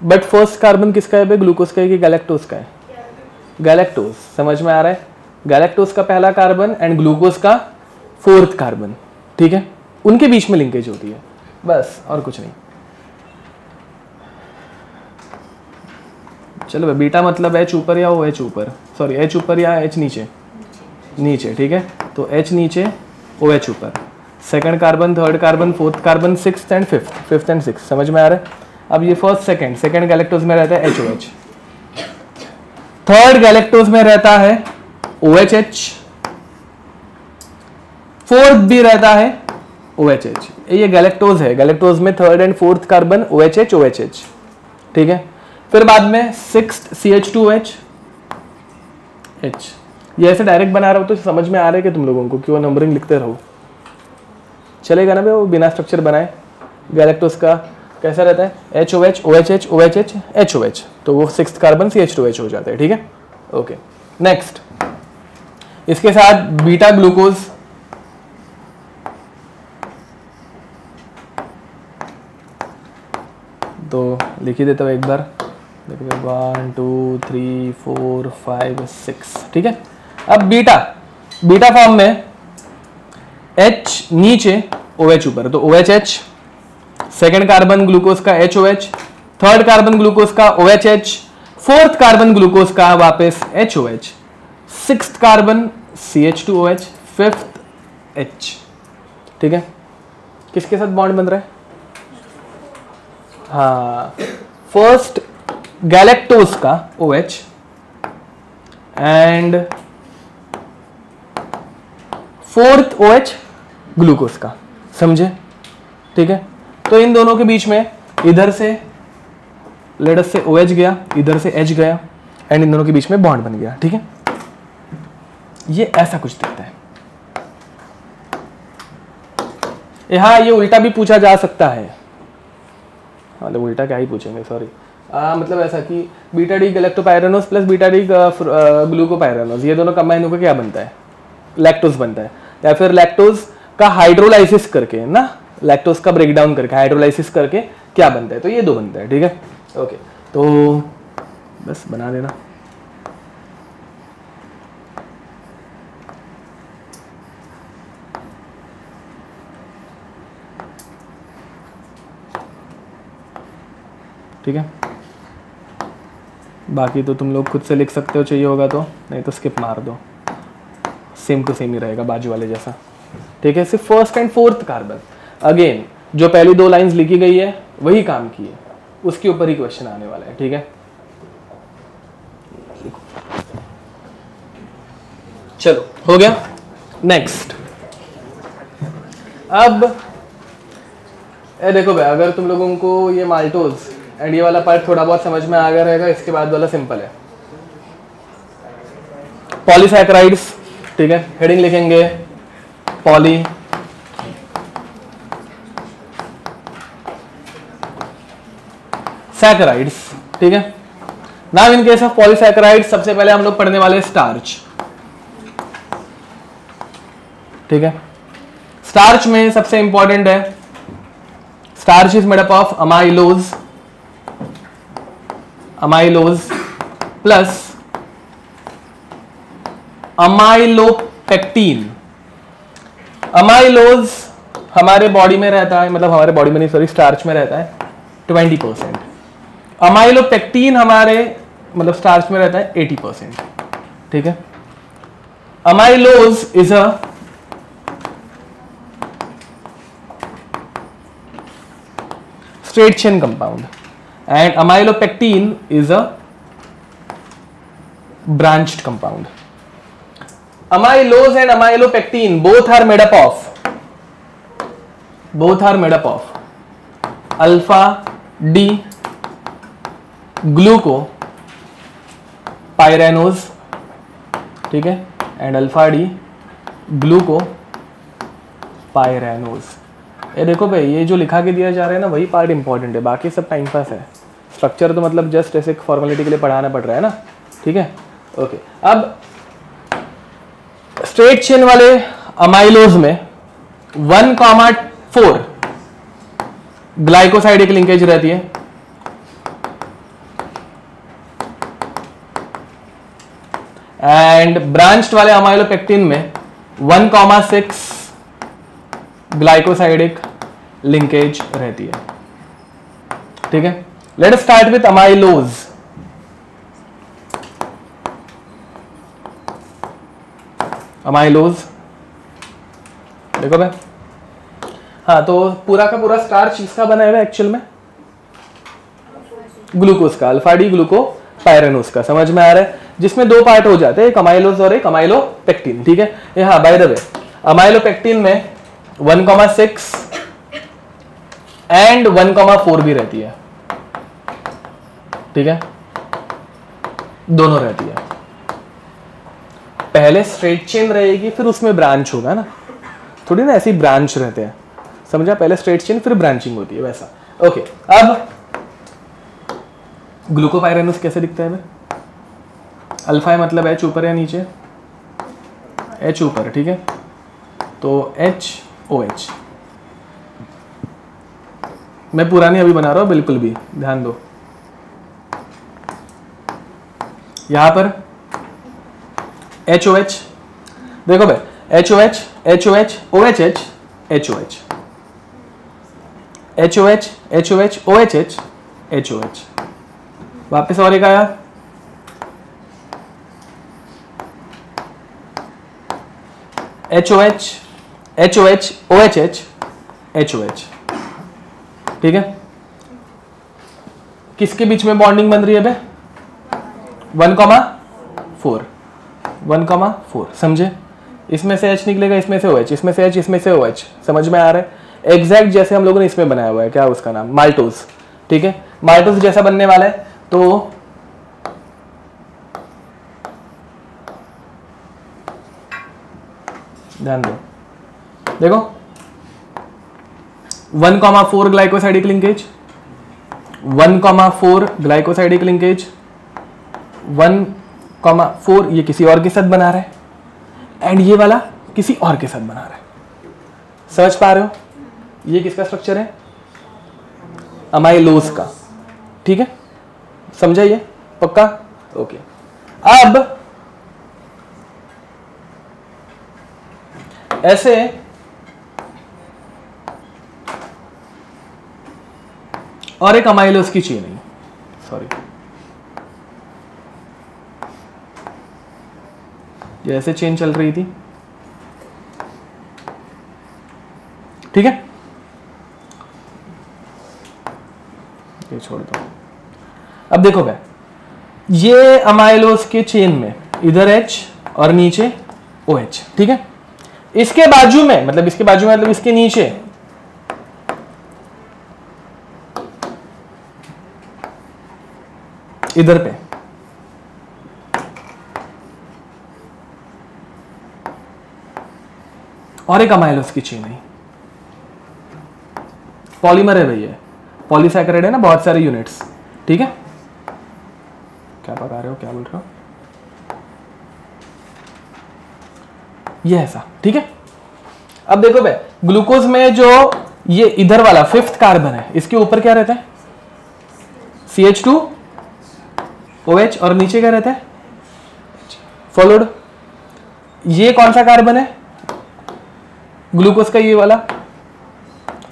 बट फर्स्ट कार्बन किसका है, ग्लूकोज का है कि गैलेक्टोज का है? गैलेक्टोज, समझ में आ रहा है? गैलेक्टोज का पहला कार्बन एंड ग्लूकोज का फोर्थ कार्बन, ठीक है। उनके बीच में लिंकेज होती है, बस, और कुछ नहीं। चलो भाई, बीटा मतलब H ऊपर या OH ऊपर, सॉरी H ऊपर या H नीचे, नीचे, ठीक है। तो H नीचे, OH ऊपर, second carbon, third carbon, fourth carbon, sixth and fifth and sixth, समझ में आ रहा है? अब ये फर्स्ट सेकंड गैलेक्टोज में रहता है HOH, थर्ड गैलेक्टोज में रहता है OHH, फोर्थ भी रहता है OHH। ये गैलेक्टोज है, गैलेक्टोज में third and fourth carbon OHH, ठीक है। फिर बाद में सिक्स्थ CH2OH, H। ये ऐसे डायरेक्ट बना रहा हो तो समझ में आ रहा है कि तुम लोगों को क्यों नंबरिंग लिखते रहो, चलेगा ना भाई? वो बिना स्ट्रक्चर बनाए गैलेक्टोज का कैसा रहता है, HOH OHH OHH HOH, तो वो सिक्स्थ कार्बन CH2OH हो जाता है, ठीक है। ओके, नेक्स्ट, इसके साथ बीटा ग्लूकोज, तो लिख ही देता हूँ एक बार, देखो 1 2 3 4 5 6, ठीक है। अब बीटा फॉर्म में H नीचे OH ऊपर, तो OHH, सेकंड कार्बन ग्लूकोज का HOH, थर्ड कार्बन ग्लूकोज का OHH, फोर्थ कार्बन ग्लूकोज का वापस HOH, sixth carbon CH2OH, fifth H, ठीक है। किसके साथ बॉन्ड बन रहा है? हाँ, फर्स्ट गैलेक्टोज का OH and fourth OH glucose का, समझे? ठीक है। तो इन दोनों के बीच में इधर से लेडस से OH गया, इधर से H गया, एंड इन दोनों के बीच में बॉन्ड बन गया, ठीक है। ये ऐसा कुछ दिखता है। हाँ, ये उल्टा भी पूछा जा सकता है, मतलब उल्टा क्या ही पूछेंगे, सॉरी, मतलब ऐसा कि beta D galactopyranose plus beta D glucopyranose, ये दोनों कंबाइन होकर क्या बनता है? लैक्टोज बनता है। या फिर लैक्टोज का हाइड्रोलाइसिस करके ना, लैक्टोज का ब्रेकडाउन करके हाइड्रोलाइसिस करके क्या बनता है? तो ये दो बनता है, ठीक है। ओके, तो बस बना देना। ठीक है, बाकी तो तुम लोग खुद से लिख सकते हो, चाहिए होगा तो, नहीं तो स्किप मार दो, सेम टू सेम ही रहेगा बाजू वाले जैसा, ठीक है। सिर्फ first and fourth carbon, again जो पहली दो लाइंस लिखी गई है वही काम की है, उसके ऊपर ही क्वेश्चन आने वाला है, ठीक है। चलो, हो गया। नेक्स्ट, अब देखो भाई, अगर तुम लोगों को ये माल्टोज एंड ये वाला पार्ट थोड़ा बहुत समझ में आ गया रहेगा, इसके बाद वाला सिंपल है। पॉलीसैकेराइड्स, ठीक है, हेडिंग लिखेंगे पॉली सैकेराइड्स, ठीक है। Now in case of polysaccharide सबसे पहले हम लोग पढ़ने वाले स्टार्च, ठीक है। स्टार्च में सबसे इंपॉर्टेंट है, starch is made up of amylose plus amylopectin. Amylose हमारे बॉडी में रहता है, मतलब हमारे बॉडी में नहीं सॉरी स्टार्च में रहता है 20%। अमाइलोपेक्टिन हमारे मतलब स्टार्च में रहता है 80%, ठीक है। Amylose is a straight chain compound and amylopectin is a branched compound. Amylose and amylopectin both are made up of alpha D glucopyranose, ठीक है, and alpha D glucopyranose। ये देखो भाई, ये जो लिखा के दिया जा रहा है ना वही पार्ट इंपॉर्टेंट है, बाकी सब टाइम पास है। स्ट्रक्चर तो मतलब जस्ट ऐसे फॉर्मेलिटी के लिए पढ़ाना पड़ रहा है ना, ठीक है। ओके, अब स्ट्रेट चेन वाले अमाइलोज में 1,4 ग्लाइकोसाइडिक लिंकेज रहती है, एंड ब्रांच्ड वाले अमाइलोपेक्टिन में 1,6 ग्लाइकोसाइडिक लिंकेज रहती है, ठीक है। Let us start with amylose. Amylose देखो भाई, हाँ तो पूरा का पूरा स्टार्च इसका बना है एक्चुअल में ग्लूकोज का, अल्फा डी ग्लूकोपाइरानोज का, समझ में आ रहा है, जिसमें दो पार्ट हो जाते हैं, एक अमाइलोज और एक अमाइलोपेक्टिन, ठीक है। हाँ बाय द वे, अमाइलोपेक्टिन में 1,6 एंड 1,4 भी रहती है, ठीक है, दोनों रहती है। पहले स्ट्रेट चेन रहेगी फिर उसमें ब्रांच होगा ना, थोड़ी ना ऐसी ब्रांच रहते हैं, समझा, पहले स्ट्रेट चेन फिर ब्रांचिंग होती है वैसा। ओके, अब ग्लूकोपाइरानोस कैसे दिखता है भाई? अल्फा है मतलब एच ऊपर या नीचे, एच ऊपर, ठीक है, तो HOH। मैं पुरानी अभी बना रहा हूं, बिल्कुल भी ध्यान दो। यहां पर HOH देखो भाई, HOH HOH OHH HOH HOH HOH OHH HOH। वापस और एक आया, HOH HOH OHH HOH, ठीक है। किसके बीच में बॉन्डिंग बन रही है बे? 1,4 1,4, समझे? इसमें से H निकलेगा, इसमें से OH, इसमें से H, इसमें से OH, समझ में आ रहा है? एग्जैक्ट जैसे हम लोगों ने इसमें बनाया हुआ है, क्या उसका नाम, माल्टोज, ठीक है। माल्टोज जैसा बनने वाला है, तो ध्यान दो, देखो 1,4 ग्लाइकोसाइडिक लिंकेज, 1,4 ग्लाइकोसाइडिक लिंकेज, 1,4 ये किसी और के साथ बना रहा है, एंड ये वाला किसी और के साथ बना रहा है। समझ पा रहे हो? ये किसका स्ट्रक्चर है? अमाइलोज का, ठीक है, समझा ये पक्का? ओके, अब ऐसे और एक अमाइलोज की चेन है, सॉरी, जैसे चेन चल रही थी, ठीक है, ये छोड़ दो। अब देखो भाई, ये अमाइलोज के चेन में इधर H और नीचे OH, ठीक है। इसके बाजू में मतलब इसके नीचे इधर पे और एक अमाइलोज की चेन है, पॉलीमर है भैया, पॉलीसैकेराइड है ना, बहुत सारे यूनिट्स, ठीक है। क्या पढ़ा रहे हो, क्या बोल रहे हो, ये ऐसा, ठीक है। अब देखो भाई, ग्लूकोज में जो ये इधर वाला 5th कार्बन है, इसके ऊपर क्या रहता है, CH2OH, और नीचे क्या रहता है, फॉलोड। ये कौन सा कार्बन है ग्लूकोज का, ये वाला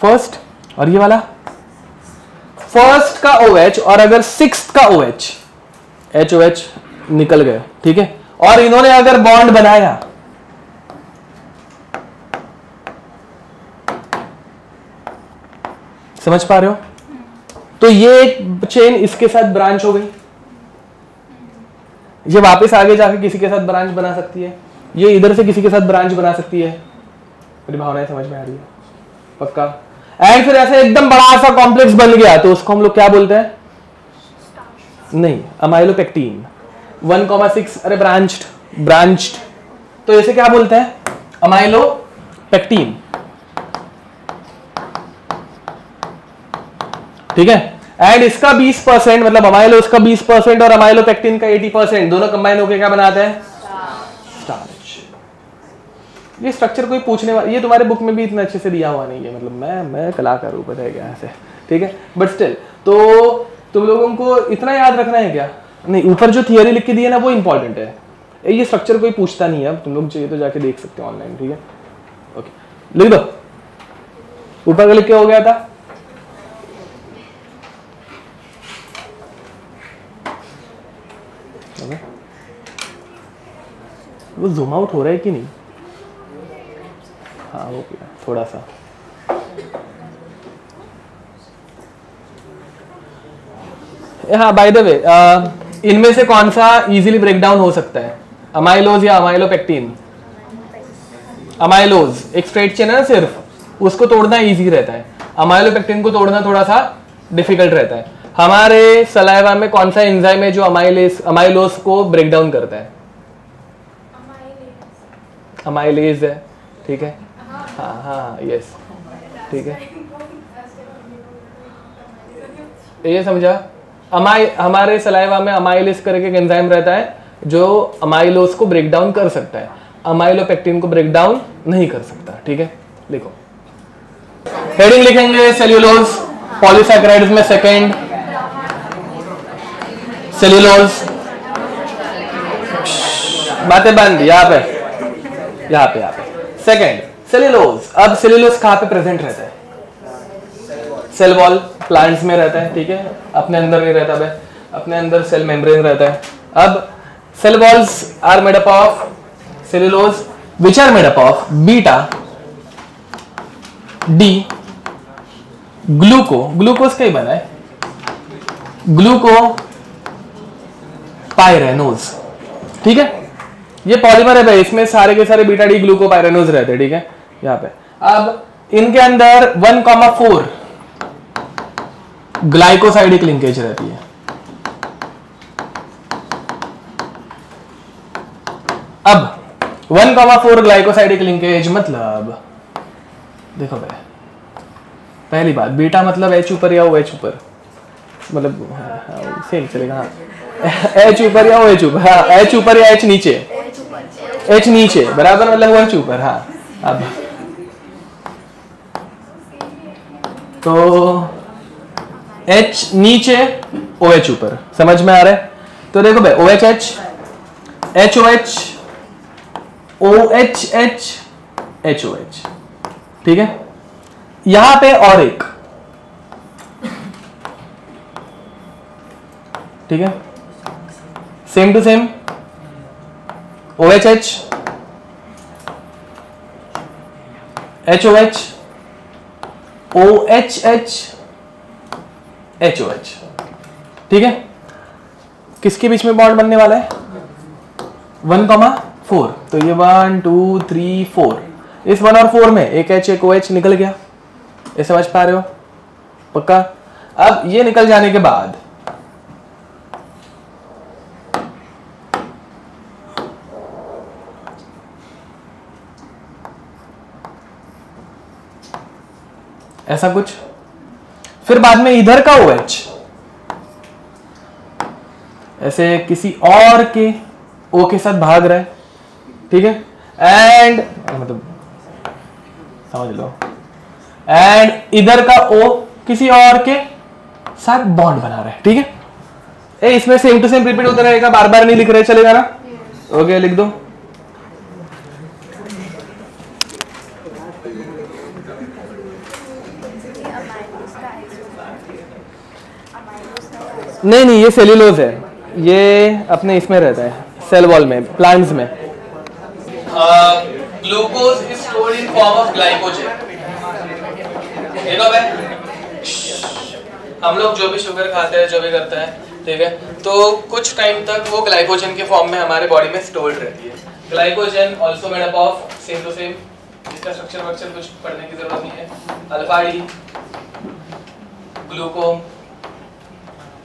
फर्स्ट, और ये वाला फर्स्ट का OH, और अगर 6th का OH, HOH निकल गए, ठीक है, और इन्होंने अगर बॉन्ड बनाया, समझ पा रहे हो, तो ये एक चेन इसके साथ ब्रांच हो गई, ये वापस आगे जाके किसी के साथ ब्रांच बना सकती है, ये इधर से किसी के साथ ब्रांच बना सकती है। मेरी भावनाएं समझ में आ रही है पक्का। एंड फिर ऐसे एकदम बड़ा सा कॉम्प्लेक्स बन गया तो उसको हम लोग क्या बोलते हैं, नहीं, अमाइलोपेक्टिन 1,6, अरे ब्रांच्ड, तो इसे क्या बोलते हैं, अमाइलोपेक्टिन, ठीक है। एंड इसका 20%, मतलब अमाइलोज का 20% और अमाइलोपेक्टिन का 80%, दोनों कंबाइन होकर क्या बनाते हैं, स्टार्च। ये स्ट्रक्चर कोई पूछने वाला, ये तुम्हारे बुक में भी इतना अच्छे से दिया हुआ नहीं है, मतलब मैं कलाकार हूं, पता है क्या ऐसे, ठीक है, बट स्टिल तो तुम लोगों को इतना याद रखना है क्या, नहीं, ऊपर जो थियरी लिख के दी है ना वो इंपॉर्टेंट है, ये स्ट्रक्चर कोई पूछता नहीं है, तुम लोग चाहिए तो जाके देख सकते हो ऑनलाइन, ठीक है। ओके, लिख दो, ऊपर का लिख के हो गया था। वो जूम आउट हो रहा है कि नहीं, हाँ हो गया थोड़ा सा। हाँ, बाय द वे, इनमें से कौन सा इजीली ब्रेक डाउन हो सकता है, अमाइलोज या अमाइलोपेक्टिन? अमाइलोज एक स्ट्रेट चेन है सिर्फ, उसको तोड़ना इजी रहता है, अमाइलोपेक्टिन को तोड़ना थोड़ा सा डिफिकल्ट रहता है। हमारे सलाइवा में कौन सा एंजाइम है जो अमाइलोज को ब्रेक डाउन करता है? अमाइलेज है, ठीक है, हाँ, यस, ठीक है, ये समझा। हमारे सलाइवा में अमाइलेज करके एक एंजाइम रहता है जो अमाइलोज को ब्रेक डाउन कर सकता है, अमाइलोपेक्टिन को ब्रेक डाउन नहीं कर सकता, ठीक है। लिखो, हेडिंग लिखेंगे सेल्यूलोज, पॉलीसैकेराइड्स में सेकेंड सेल्यूलोज, बातें बंद, यहाँ पे सेकेंड सेल्यूलोज। अब सेल्यूलोज कहाँ पे प्रेजेंट रहता है? सेल वॉल, प्लांट्स में रहता है, ठीक है, अपने अंदर नहीं रहता है, अपने अंदर सेल मेम्ब्रेन रहता है। अब cell walls are made up of cellulose which are made up of beta D glucose का ही बना है, ग्लूको पाइरेनोज, ठीक है, ये पॉलीमर है भाई, इसमें सारे के सारे बीटा डी ग्लूकोपाइरेनोज रहते हैं, ठीक है, यहाँ पे। अब इनके अंदर 1,4 ग्लाइकोसाइडिक लिंकेज रहती है। अब 1,4 ग्लाइकोसाइडिक लिंकेज मतलब देखो भाई, पहली बात, बीटा मतलब H ऊपर या OH ऊपर, मतलब सेम चलेगा, हाँ, H ऊपर या OH ऊपर, हाँ, H ऊपर या H नीचे, H नीचे बराबर, मतलब OH ऊपर, हाँ। अब तो H नीचे OH ऊपर, समझ में आ रहा है? तो देखो भाई, OHH HOH OHH HOH, ठीक है। यहां पे और एक, ठीक है, same to same OHH HOH OHH HOH, ठीक है। किसके बीच में बॉन्ड बनने वाला है? 1,4, तो ये 1 2 3 4, इस 1 और 4 में एक H एक OH निकल गया, ये समझ पा रहे हो पक्का? अब ये निकल जाने के बाद ऐसा कुछ, फिर बाद में इधर का OH ऐसे किसी और के O के साथ भाग रहा है, ठीक है, एंड मतलब समझ लो, एंड इधर का O किसी और के साथ बॉन्ड बना रहा है, ठीक है। इसमें सेम टू सेम रिपीट होता रहेगा, बार बार नहीं लिख रहे, चलेगा ना? ओके, लिख दो। नहीं, ये सेल्यूलोज है, ये अपने इसमें रहता है, सेल वॉल में, प्लांट्स में। Glucose is stored in form of glycogen. देखो भाई, हम लोग जो भी शुगर खाते हैं, जो भी करता है, ठीक है, तो कुछ टाइम तक वो ग्लाइकोजन के फॉर्म में हमारे बॉडी में स्टोर्ड रहती है। Glycogen also made up of same to same, इसका स्ट्रक्चर कुछ पढ़ने की जरूरत नहीं है। अल्फा डी, ग्लूको,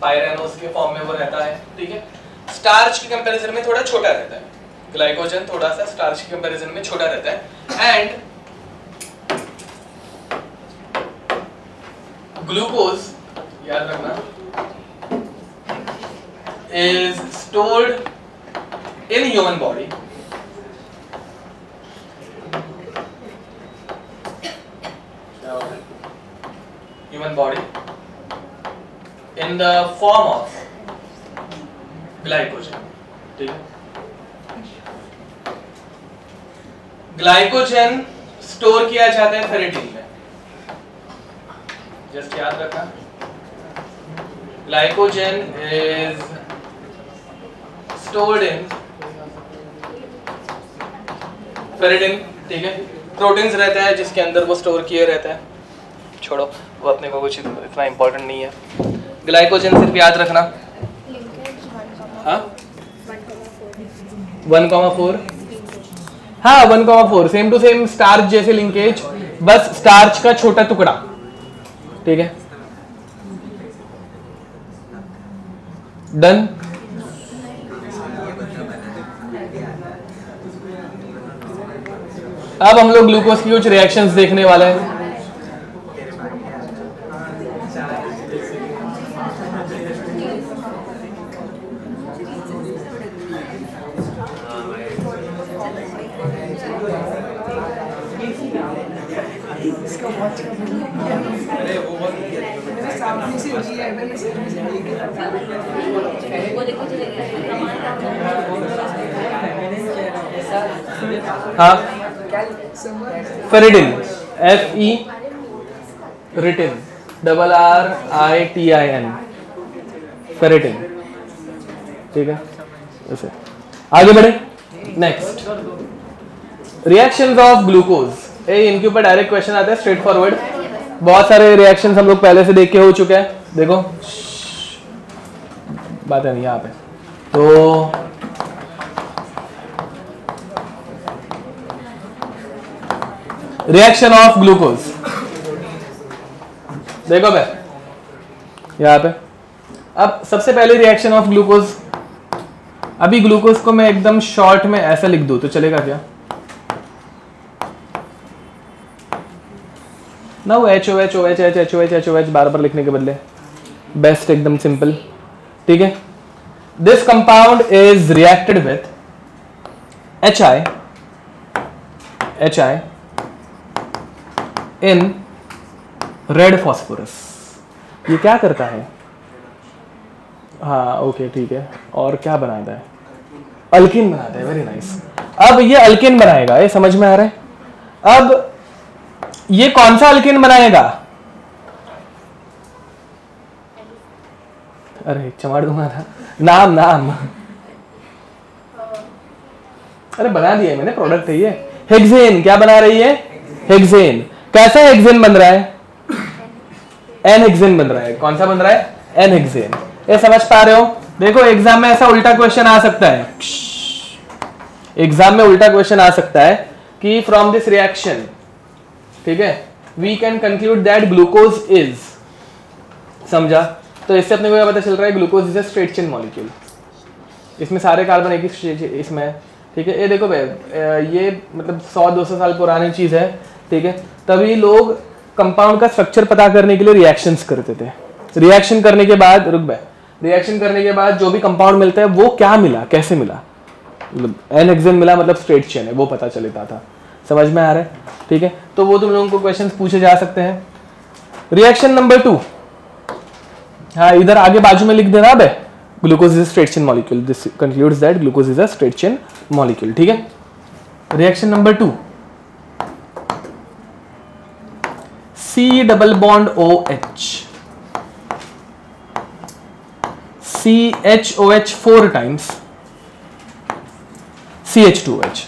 पायरेनोस के फॉर्म में वो रहता है, ठीक है। स्टार्च की कंपैरिजन में थोड़ा छोटा रहता है, ग्लाइकोजन थोड़ा सा स्टार्च की कंपैरिजन में छोटा रहता है। एंड ग्लूकोज, याद रखना, is stored in human body in the form of glycogen, ठीक है। ग्लाइकोजन स्टोर किया जाता है फेरेटिन में, जस्ट याद रखना, glycogen is stored in ferritin, ठीक है। प्रोटीन्स रहता है जिसके अंदर वो स्टोर किए रहता है, छोड़ो वो अपने को कुछ इतना इंपॉर्टेंट नहीं है। ग्लाइकोजन सिर्फ याद रखना, हाँ 1,4, हाँ 1,4, सेम टू सेम स्टार्च जैसे लिंकेज, बस स्टार्च का छोटा टुकड़ा, ठीक है, डन। अब हम लोग ग्लूकोज की कुछ रिएक्शंस देखने वाले हैं। हाँ, फेरेटिन, FE रिटिन, RRITIN, फेरेटिन, ठीक है। ऐसे आगे बढ़े। Next, reactions of glucose. इनके ऊपर डायरेक्ट क्वेश्चन आता है, स्ट्रेट फॉरवर्ड। बहुत सारे रिएक्शंस हम लोग पहले से देख के हो चुके हैं, देखो बात है नहीं यहाँ पे। तो रिएक्शन ऑफ ग्लूकोज, देखो भाई यहाँ पे। अब सबसे पहले रिएक्शन ऑफ ग्लूकोज, अभी ग्लूकोज को मैं एकदम शॉर्ट में ऐसा लिख दूं तो चलेगा क्या? ना वो HOH बार बार लिखने के बदले बेस्ट एकदम सिंपल, ठीक है। This compound is reacted with HI in red phosphorus. ये क्या करता है? हाँ ओके ठीक है, और क्या बनाता है? अल्किन बनाता है, वेरी नाइस। अब ये अल्किन बनाएगा, ये समझ में आ रहा है? अब ये कौन सा अल्किन बनाएगा? अरे चमाड़ दूंगा था, नाम अरे बना दिया मैंने, प्रोडक्ट है ये। हेक्सेन क्या बना रही है? हेक्सेन। कैसा हेक्सेन बन रहा है? एन हेक्सेन बन रहा है। कौन सा बन रहा है? N hexane. ये समझ पा रहे हो? देखो एग्जाम में ऐसा उल्टा क्वेश्चन आ सकता है, एग्जाम में उल्टा क्वेश्चन आ सकता है कि फ्रॉम दिस रिएक्शन, ठीक है, we can conclude that glucose is, समझा? तो इससे अपने को क्या पता चल रहा है? Glucose is a straight chain molecule. इसमें सारे कार्बन एक ही इसमें, ठीक है। ये देखो भाई, ये मतलब 100-200 साल पुरानी चीज है, ठीक है। तभी लोग कंपाउंड का स्ट्रक्चर पता करने के लिए रिएक्शंस करते थे। रिएक्शन करने के बाद रुक भाई, रिएक्शन करने के बाद जो भी कंपाउंड मिलता है वो क्या मिला, कैसे मिला, मतलब एन हेक्सेन मिला मतलब स्ट्रेट चेन है, वो पता चलता था। समझ में आ रहा है? ठीक है, तो वो तुम लोगों को क्वेश्चंस पूछे जा सकते हैं। रिएक्शन नंबर 2, हाँ इधर आगे बाजू में लिख देना अब, glucose is a straight chain molecule, this concludes that glucose is a straight chain molecule. ठीक है, reaction number 2, C double bond OH, CHOH 4 times CH2OH.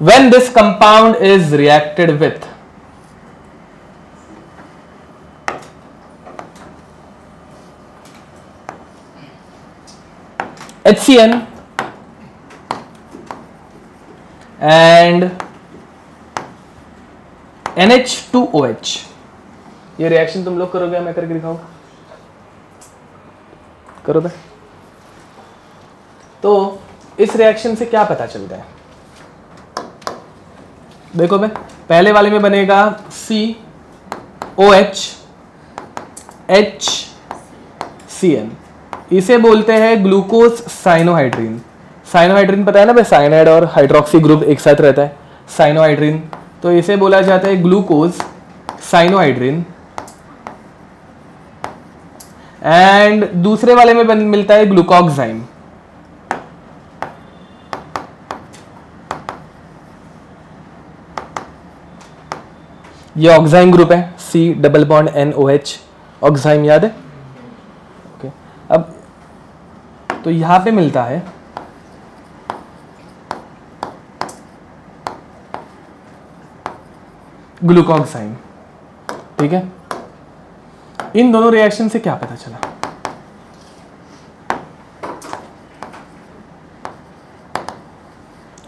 When this compound is reacted with HCN and NH2OH, ये reaction तुम लोग करोगे, मैं करके दिखाऊं? करो बे। तो इस रिएक्शन से क्या पता चलता है? देखो बे, पहले वाले में बनेगा COH HCN, इसे बोलते हैं ग्लूकोज साइनोहाइड्रीन। साइनोहाइड्रीन पता है ना बे, साइनाइड और हाइड्रोक्सी ग्रुप एक साथ रहता है, साइनोहाइड्रीन, तो इसे बोला जाता है ग्लूकोज साइनोहाइड्रीन। एंड दूसरे वाले में मिलता है ग्लूकोक्साइम, ये ऑक्साइम ग्रुप है, C double bond NOH, oxime याद है? ओके, अब तो यहां पे मिलता है ग्लूकोक्साइम। ठीक है, इन दोनों रिएक्शन से क्या पता चला?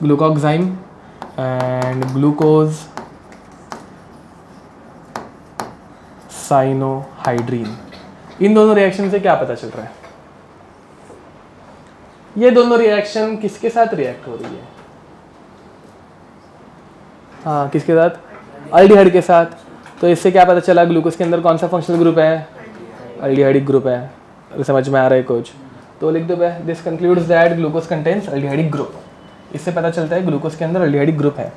ग्लूकोक्साइम एंड ग्लूकोज साइनोहाइड्रीन, इन दोनों रिएक्शन से क्या पता चल रहा है? ये दोनों रिएक्शन किसके साथ रिएक्ट हो रही है? हाँ, किसके साथ? अल्डिहाइड के साथ। तो इससे क्या पता चला? ग्लूकोज के अंदर कौन सा फंक्शनल ग्रुप है? अल्डिहाइडिक ग्रुप है। समझ में आ रहा है कुछ? तो लिख दो बे, this concludes that glucose contains aldehydic group. इससे पता चलता है ग्लूकोज के अंदर अल्डिहाइडिक ग्रुप है।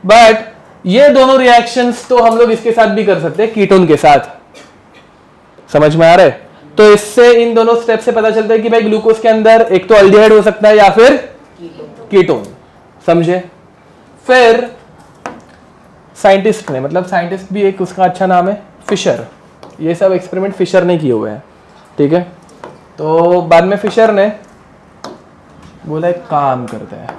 बट ये दोनों रिएक्शंस तो हम लोग इसके साथ भी कर सकते हैं, कीटोन के साथ। समझ में आ रहा है? तो इससे इन दोनों स्टेप से पता चलता है कि भाई ग्लूकोज के अंदर एक तो अल्डिहाइड हो सकता है या फिर कीटोन। समझे? फिर साइंटिस्ट ने, मतलब साइंटिस्ट भी एक उसका अच्छा नाम है, फिशर। ये सब एक्सपेरिमेंट फिशर ने किए हुए हैं। ठीक है, तो बाद में फिशर ने बोला एक काम करते हैं,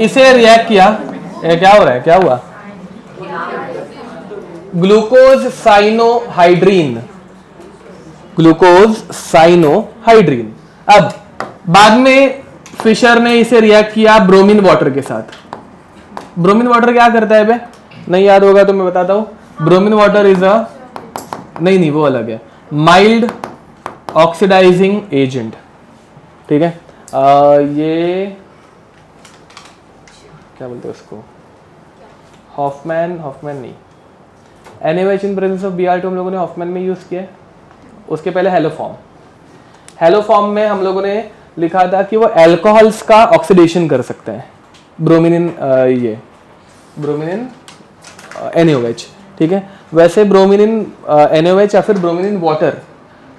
इसे रिएक्ट किया। क्या हो रहा है? क्या हुआ? Glucose cyanohydrin, glucose cyanohydrin. अब बाद में फिशर ने इसे रिएक्ट किया ब्रोमीन वाटर के साथ। ब्रोमीन वाटर क्या करता है बे? नहीं याद होगा तो मैं बताता हूं। ब्रोमीन वाटर इज अ, नहीं वो अलग है, माइल्ड ऑक्सीडाइजिंग एजेंट। ठीक है, ये क्या बोलते हैं उसको? हॉफमैन नहीं, NaOH in presence of Br2 हम लोगों ने हॉफमैन में यूज किया। उसके पहले हेलोफॉर्म में हम लोगों ने लिखा था कि वो एल्कोहल्स का ऑक्सीडेशन कर सकते हैं, ब्रोमिनिन NaOH। ठीक है, वैसे ब्रोमिनिन NaOH या फिर ब्रोमिनिन वाटर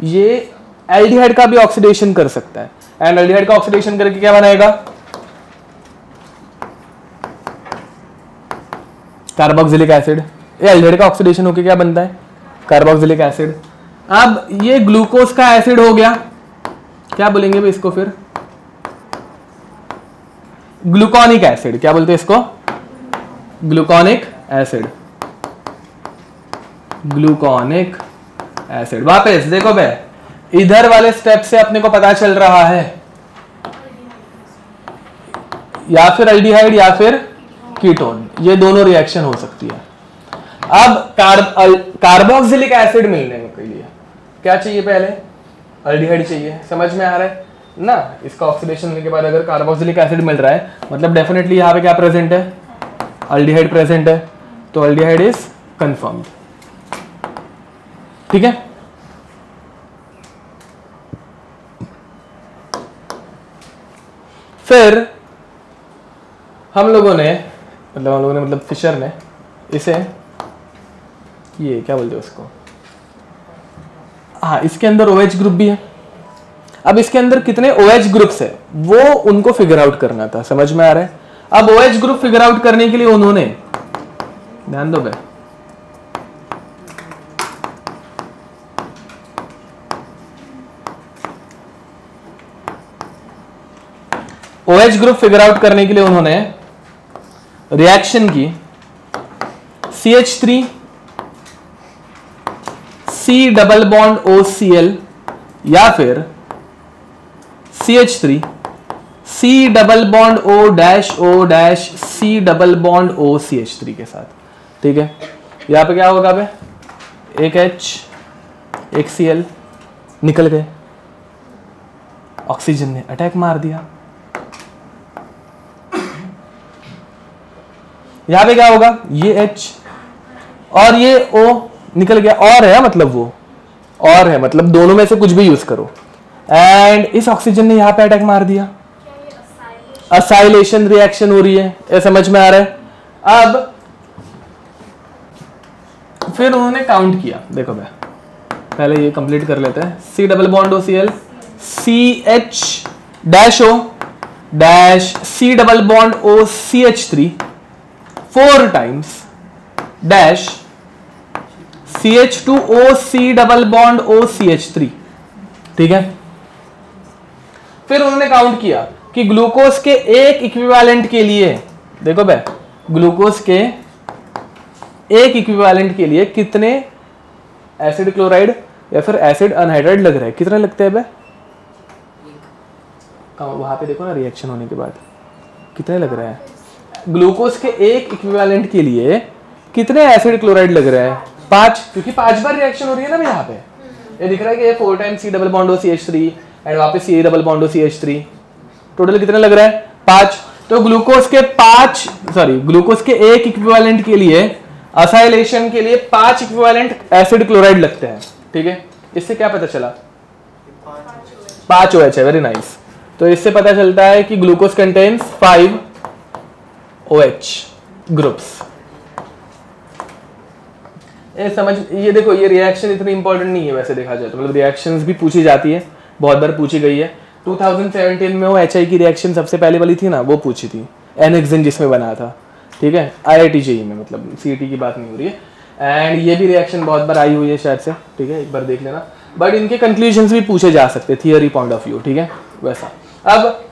ये एल्डिहाइड का भी ऑक्सीडेशन कर सकता है। एंड एल्डिहाइड का ऑक्सीडेशन करके क्या बनाएगा? Carboxylic acid. ये एल्डिहाइड का ऑक्सीडेशन होकर क्या बनता है? Carboxylic acid. अब ये ग्लूकोज का एसिड हो गया, क्या बोलेंगे भाई इसको? फिर ग्लूकोनिक एसिड। क्या बोलते हैं इसको? Gluconic acid. Gluconic acid. वापस देखो बे, इधर वाले स्टेप से अपने को पता चल रहा है या फिर अल्डिहाइड या फिर कीटोन, ये दोनों रिएक्शन हो सकती है। अब कार्बोक्सिलिक एसिड मिलने के लिए क्या चाहिए? पहले अल्डिहाइड चाहिए। समझ में आ रहा है? ना, इसका ऑक्सीडेशन होने के बाद अगर कार्बोक्सिलिक एसिड मिल रहा है मतलब डेफिनेटली यहाँ पे क्या प्रेजेंट है, अल्डिहाइड प्रेजेंट है, तो अल्डिहाइड इज कंफर्म्ड। ठीक है, फिर हम लोगों ने मतलब फिशर ने इसे ये क्या बोलते हैं उसको, हाँ इसके अंदर OH ग्रुप भी है। अब इसके अंदर कितने OH ग्रुप्स है वो उनको फिगर आउट करना था, समझ में आ रहा है। अब OH ग्रुप फिगर आउट करने के लिए उन्होंने, ध्यान दो भाई, OH ग्रुप फिगर आउट करने के लिए उन्होंने रिएक्शन की CH3 C double bond OCl या फिर CH3 C double bond O C double bond OCH3 के साथ। ठीक है, यहां पे क्या होगा बे, एक H एक Cl निकल गए, ऑक्सीजन ने अटैक मार दिया। यहां पे क्या होगा, ये H और ये O निकल गया, और है मतलब वो और है मतलब दोनों में से कुछ भी यूज करो, एंड इस ऑक्सीजन ने यहां पे अटैक मार दिया, असाइलेशन रिएक्शन हो रही है, ये समझ में आ रहा है। अब फिर उन्होंने काउंट किया, देखो भाई पहले ये कंप्लीट कर लेते हैं, C double bond OCl CH dash O dash C double bond OCH3 4 times dash CH2O C double bond OCH3। ठीक है, फिर उन्होंने काउंट किया कि ग्लूकोज के एक इक्विवेलेंट के लिए, देखो बे ग्लूकोज के एक इक्विवेलेंट के लिए कितने एसिड क्लोराइड या फिर एसिड अनहाइड्राइड लग रहा है, कितने लगते हैं बे, वहां पे देखो ना रिएक्शन होने के बाद कितने लग रहा है, ग्लूकोज के एक इक्विवेलेंट के लिए कितने एसिड क्लोराइड लग रहा है, 5, क्योंकि 5 बार रिएक्शन हो रही है ना यहाँ पे, ये दिख रहा है कि ये 4 times C double bond OCH3 and वापस C double bond OCH3, total कितने लग रहा है 5। तो ग्लूकोज के एक इक्विवेलेंट के लिए असाइलेशन के लिए 5 इक्विवेलेंट एसिड क्लोराइड लगते हैं। ठीक है, इससे क्या पता चला, 5 OH है, वेरी नाइस। तो इससे पता चलता है कि ग्लूकोज कंटेन्स 5 OH ग्रुप्स। ये देखो, ये रिएक्शन इतनी इंपॉर्टेंट नहीं है वैसे देखा जाए तो, मतलब रिएक्शंस भी पूछी जाती है, बहुत बार पूछी गई है। 2017 में वो HI की रिएक्शन सबसे पहले वाली थी ना, वो पूछी थी, एनेक्सिन जिसमें बना था। ठीक है, IIT JEE में, मतलब CET की बात नहीं हो रही है। एंड ये भी रिएक्शन बहुत बार आई हुई है शायद से, ठीक है, एक बार देख लेना। बट इनके कंक्लूजन्स भी पूछे जा सकते हैं थियरी पॉइंट ऑफ व्यू। ठीक है, वैसा। अब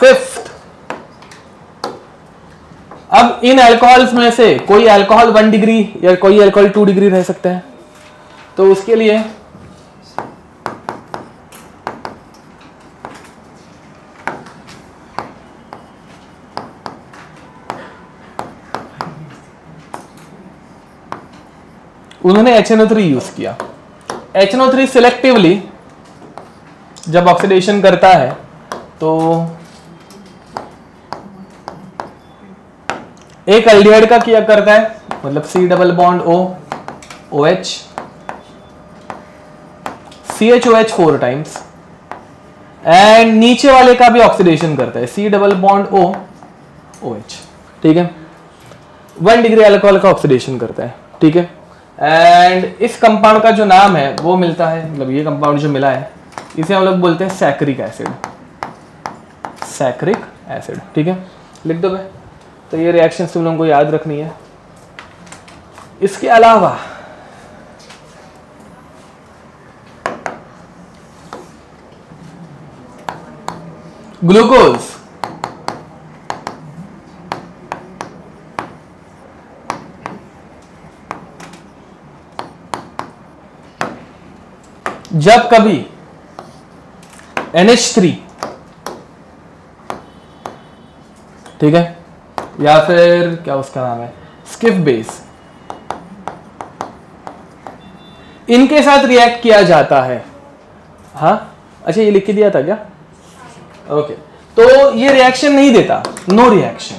5th, अब इन अल्कोहल्स में से कोई अल्कोहल 1 डिग्री या कोई अल्कोहल 2 डिग्री रह सकता है, तो उसके लिए उन्होंने HNO3 यूज किया। HNO3 सिलेक्टिवली जब ऑक्सीडेशन करता है तो एक अल्डिहाइड का किया करता है, मतलब C double bond O OH CHOH 4 times, and नीचे वाले का भी ऑक्सीडेशन करता है, C double bond O OH। ठीक है, 1 डिग्री अल्कोहल का ऑक्सीडेशन करता है। ठीक है, एंड इस कंपाउंड का जो नाम है वो मिलता है, मतलब ये कंपाउंड जो मिला है इसे हम लोग बोलते हैं सैक्रिक एसिड, सैक्रिक एसिड। ठीक है, लिख दो भाई। तो ये रिएक्शन तुम लोगों को याद रखनी है। इसके अलावा ग्लूकोज जब कभी NH3, ठीक है, या फिर क्या उसका नाम है स्किप बेस, इनके साथ रिएक्ट किया जाता है, हाँ अच्छा ये लिख के दिया था क्या? ओके, तो ये रिएक्शन नहीं देता, नो रिएक्शन,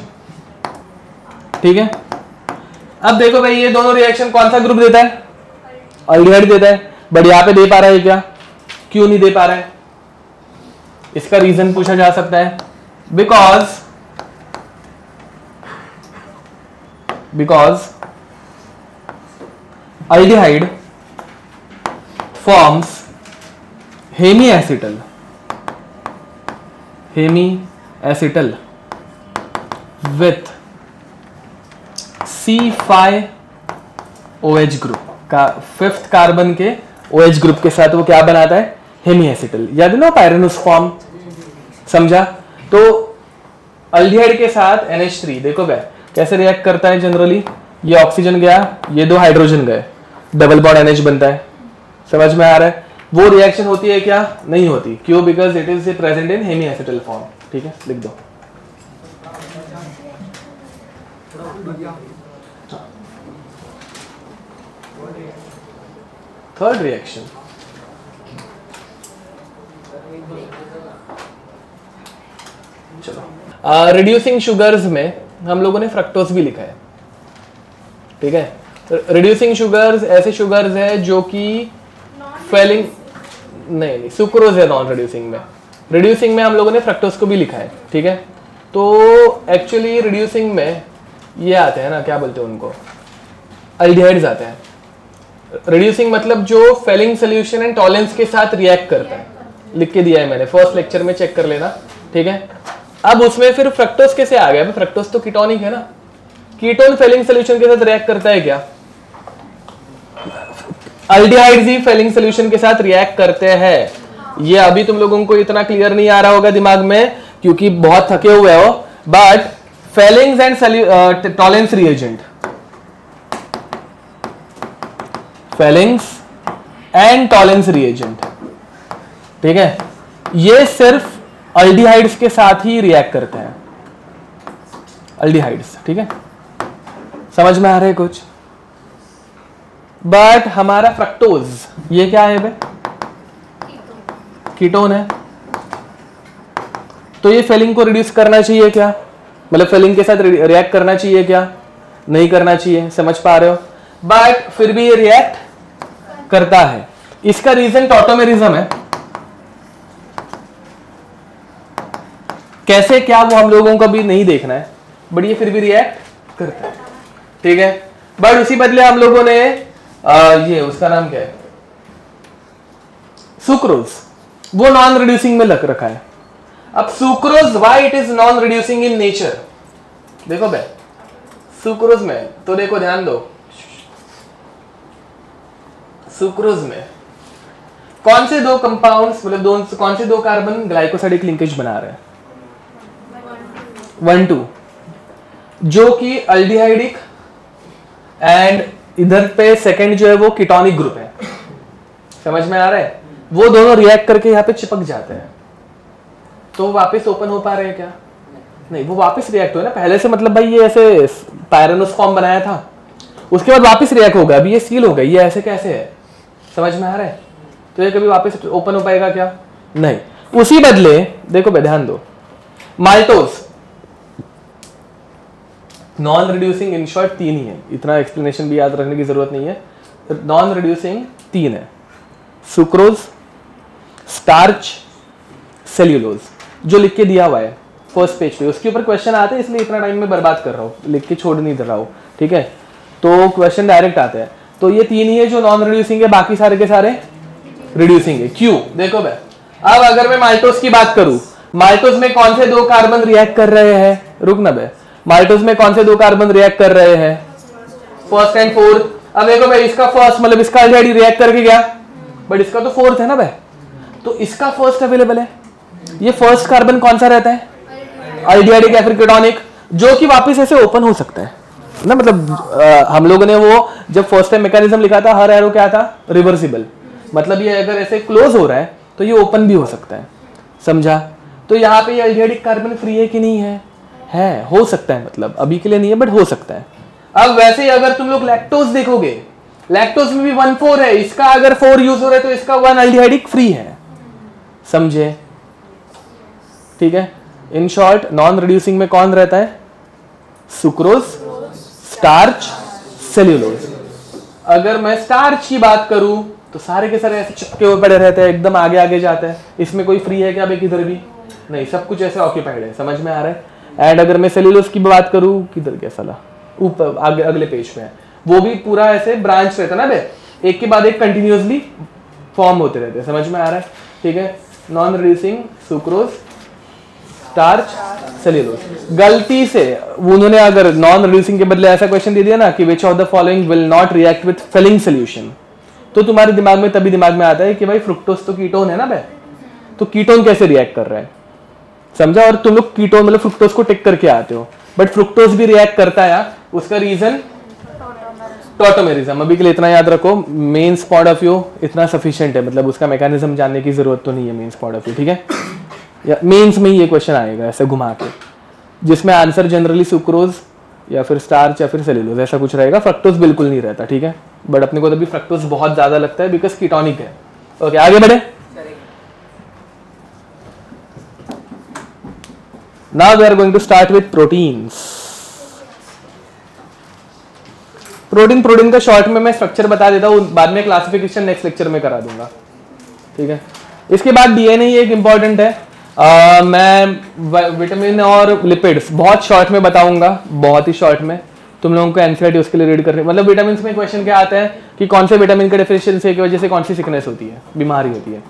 ठीक है। अब देखो भाई ये दोनों रिएक्शन कौन सा ग्रुप देता है? अल्डिहाइड देता है, बट यहां पे दे पा रहा है क्या? क्यों नहीं दे पा रहा है? इसका रीजन पूछा जा सकता है, because aldehyde forms hemiacetal with C5OH group का 5th कार्बन के OH ग्रुप के साथ वो क्या बनाता है? हेमिएसिटल। याद है ना पायरेनस फॉर्म, समझा? तो अल्डिहाइड के साथ NH3 देखो भाई कैसे रिएक्ट करता है जनरली, ये ऑक्सीजन गया, ये 2 हाइड्रोजन गए, डबल बॉन्ड NH बनता है, समझ में आ रहा है? वो रिएक्शन होती है क्या? नहीं होती, क्यों? Because it is present in hemiacetal form, ठीक है, लिख दो। थर्ड रिएक्शन, चलो रिड्यूसिंग शुगर्स में हम लोगों ने फ्रक्टोज भी लिखा है, ठीक है। रिड्यूसिंग शुगर्स ऐसे शुगर्स है जो कि फेलिंग नहीं सुक्रोज है नॉन रिड्यूसिंग में। रिड्यूसिंग में हम लोगों ने फ्रक्टोज को भी लिखा है, ठीक है। तो एक्चुअली रिड्यूसिंग में ये आते हैं ना, क्या बोलते हैं उनको, अल्डिहाइड्स आते हैं। रिड्यूसिंग मतलब जो फेलिंग सोल्यूशन एंड टॉलेंस के साथ रिएक्ट करता है, लिख के दिया है मैंने, फर्स्ट लेक्चर में चेक कर लेना, ठीक है। अब उसमें फिर फ्रक्टोज कैसे आ गया? फ्रक्टोज तो कीटोनिक है ना, कीटोन फेलिंग सोल्यूशन के साथ रिएक्ट करता है क्या? अल्डिहाइड्स ही फेलिंग सोल्यूशन के साथ रिएक्ट करते हैं। ये अभी तुम लोगों को इतना क्लियर नहीं आ रहा होगा दिमाग में क्योंकि बहुत थके हुए हो, but Fehling's and Tollens reagent, Fehling's and Tollens reagent, ठीक है, ये सिर्फ अल्डिहाइड्स के साथ ही रिएक्ट करते हैं, अल्डिहाइड्स, ठीक है। समझ में आ रहा है कुछ? बट हमारा फ्रक्टोज ये क्या है बे? कीटोन है, तो ये फेलिंग को रिड्यूस करना चाहिए क्या? मतलब फेलिंग के साथ रिएक्ट करना चाहिए क्या? नहीं करना चाहिए, समझ पा रहे हो? बट फिर भी ये रिएक्ट करता है। इसका रीजन टॉटोमेरिज्म है। कैसे क्या वो हम लोगों को भी नहीं देखना है, बट ये फिर भी रिएक्ट करता है, ठीक है। बट उसी बदले हम लोगों ने ये उसका नाम क्या है, सुक्रोज, वो नॉन रिड्यूसिंग में लग रखा है। अब sucrose why it is non reducing in nature? देखो बे सुक्रोज में तो देखो ध्यान दो, सुक्रोज में कौन से दो कंपाउंड्स, मतलब कौन से दो कार्बन ग्लाइकोसाइडिक लिंकेज बना रहे हैं? 1,2, जो कि अल्डिहाइडिक एंड इधर पे सेकंड जो है वो कीटोनिक ग्रुप है, समझ में आ रहा है? वो दोनों रिएक्ट करके यहाँ पे चिपक जाते हैं, तो वापस ओपन हो पा रहे हैं क्या? नहीं, वो वापस रिएक्ट हुए ना पहले से, मतलब भाई ये ऐसे पायरेनस फॉर्म बनाया था, उसके बाद वापस रिएक्ट हो गया, अभी ये सील हो गया, ये ऐसे कैसे है? समझ में आ रहा है? तो ये कभी वापस ओपन हो पाएगा क्या? नहीं। उसी बदले देखो भाई ध्यान दो, maltose non reducing in short 3 ही है, इतना एक्सप्लेनेशन भी याद रखने की जरूरत नहीं है। नॉन रिड्यूसिंग 3 है, सुक्रोज, स्टार्च, सेल्यूलोज, जो लिख के दिया हुआ है फर्स्ट पेज पे, उसके ऊपर क्वेश्चन आते हैं, इसलिए इतना टाइम में बर्बाद कर रहा हूँ, लिख के छोड़ नहीं दे रहा हूँ, ठीक है। तो क्वेश्चन डायरेक्ट आते हैं, तो ये 3 ही है जो नॉन रिड्यूसिंग है, बाकी सारे के सारे रिड्यूसिंग है। क्यों? देखो भाई, अब अगर मैं माल्टोज की बात करूं, माल्टोज में कौन से दो कार्बन रिएक्ट कर रहे हैं? रुक ना भाई, माल्टोज में कौन से दो कार्बन रिएक्ट कर रहे हैं? First and fourth. अब देखो भाई, इसका फर्स्ट मतलब इसका अल्डिहाइड रिएक्ट करके गया, बट इसका तो फोर्थ है ना भाई, तो इसका फर्स्ट अवेलेबल है। ये फर्स्ट कार्बन कौन सा रहता है? अल्डिहाइडिक या फिर कीटोनिक, जो कि वापस ऐसे ओपन हो सकता है ना। मतलब हम लोगों ने वो जब फर्स्ट टाइम मैकेनिज्म लिखा था, हर एरो क्या था? रिवर्सिबल, मतलब ये अगर ऐसे क्लोज हो रहा है तो ये ओपन भी हो सकता है, समझा? तो यहाँ पे ये अल्डिहाइडिक कार्बन फ्री है कि नहीं है? है, हो सकता है, मतलब अभी के लिए नहीं है बट हो सकता है। अब वैसे ही अगर तुम लोग लैक्टोज देखोगे, लैक्टोज में भी 1,4 है, इसका अगर 4 यूज हो रहा है तो इसका 1 अल्डिहाइडिक फ्री है, समझे? ठीक है, इन शॉर्ट नॉन रिड्यूसिंग में कौन रहता है? Sucrose, starch, cellulose. अगर मैं स्टार्च की बात करूं तो सारे के सारे ऐसे चिपके हुए पड़े रहते हैं, एकदम आगे आगे जाते हैं। इसमें कोई फ्री है क्या भाई किधर भी? नहीं, सब कुछ ऐसे ऑक्यूपाइड है। समझ में आ रहा है? एंड अगर मैं सेल्यूलोज की बात करूं, किधर गया साला, ऊपर आगे अगले पेज पे है, वो भी पूरा ऐसे ब्रांच रहता है ना बे, एक के बाद एक कंटिन्यूअसली फॉर्म होते रहते हैं। समझ में आ रहा है? ठीक है, non reducing sucrose, starch, cellulose. गलती से उन्होंने अगर नॉन रिड्यूसिंग के बदले ऐसा क्वेश्चन दे दिया ना कि which of the following will not react with Fehling solution, तो तुम्हारे दिमाग में तभी दिमाग में आता है कि भाई फ्रुक्टोज तो कीटोन है ना बे, तो कीटोन कैसे रिएक्ट कर रहा है, समझा? और तुम लोग कीटोन मतलब फ्रुक्टोज को टिक करके आते हो, बट फ्रुक्टोज भी रिएक्ट करता है। उसका रीजन टॉटोमेरिज्म। अभी के लिए इतना याद रखो, मेंस पॉइंट ऑफ व्यू इतना सफिशिएंट है, मतलब उसका मैकेनिज्म जानने की जरूरत तो नहीं है मेंस पॉइंट ऑफ व्यू। ठीक है, या मेंस में ही ये क्वेश्चन आएगा ऐसे घुमा के, जिसमें आंसर जनरली सुक्रोज या फिर स्टार्च या फिर सेल्यूलोज ऐसा कुछ रहेगा। फ्रक्टोज बिल्कुल नहीं रहता। ठीक है, बट अपने को तभी फ्रक्टोज बहुत ज्यादा लगता है बिकॉज कीटोनिक है। ओके, आगे बढ़े। Now we are going to start with proteins. Protein का शॉर्ट में मैं स्ट्रक्चर बता देता हूँ, बाद में क्लासिफिकेशन नेक्स्ट लेक्चर में करा दूंगा। ठीक है, इसके बाद डीएनए एक इंपॉर्टेंट है। मैं विटामिन और लिपिड्स बहुत शॉर्ट में बताऊंगा, बहुत ही शॉर्ट में। तुम लोगों को एनसीईआरटी उसके लिए रीड करनी, मतलब विटामिन में क्वेश्चन क्या आता है कि कौन से विटामिन के डेफिशिएंसी की वजह से कौन सी सिकनेस होती है, बीमारी होती है,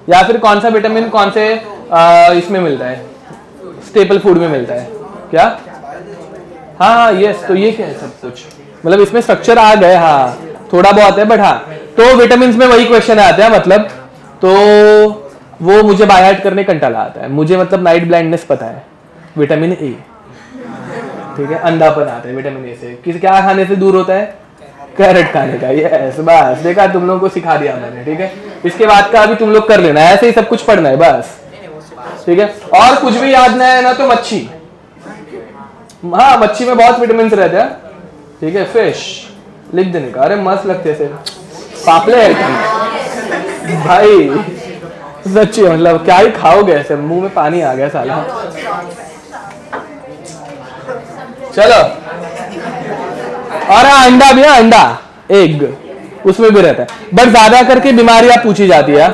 या फिर कौन सा विटामिन कौन से इसमें मिलता है, स्टेपल फूड में मिलता है क्या? हाँ यस, तो ये क्या है सब कुछ, मतलब इसमें स्ट्रक्चर आ गए। हाँ थोड़ा बहुत है बट हाँ, तो विटामिन में वही क्वेश्चन आते हैं, मतलब तो वो मुझे बाय हार्ट करने कंटाला आता है। मुझे मतलब नाइट ब्लाइंडनेस पता है, विटामिन ए। ठीक है, अंधापन आता है विटामिन ए से। किस क्या खाने से दूर होता है? कैरेट खाने का। यस, बस देखा, तुम लोगों को सिखा दिया मैंने। ठीक है, इसके बाद का अभी तुम लोग कर लेना, ऐसे ही सब कुछ पढ़ना है बस। ठीक है, और कुछ भी याद नहीं है ना तो मच्छी, हाँ मच्छी में बहुत विटामिन रहते हैं। ठीक है, फिश लिख देने का। अरे मस्त लगते थे पापलेट भाई, सच्ची मतलब क्या ही खाओगे, ऐसे मुंह में पानी आ गया साला। चलो, और अंडा भी है, अंडा एग उसमें भी रहता है, बट ज्यादा करके बीमारियां पूछी जाती है।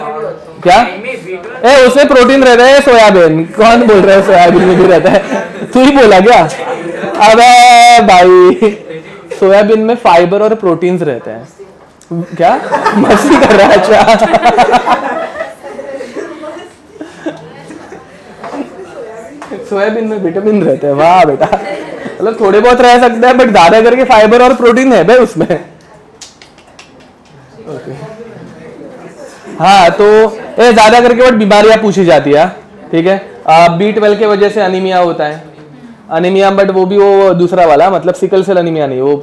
क्या उसमें प्रोटीन रहता है? सोयाबीन, कौन बोल रहा है सोयाबीन में भी रहता है? तू ही बोला क्या? अबे भाई, सोयाबीन में फाइबर और प्रोटीन्स रहते हैं। क्या मस्ती कर रहा है? अच्छा सोयाबीन में विटामिन रहते हैं, वाह बेटा, मतलब थोड़े बहुत रह सकते हैं बट ज्यादा करके फाइबर और प्रोटीन है भाई उसमें। ओके, हाँ तो ये ज्यादा करके बट बीमारियां पूछी जाती है। ठीक है, B12 के वजह से अनीमिया होता है, अनीमिया, बट वो भी वो दूसरा वाला, मतलब सिकल सेल अनीमिया नहीं, वो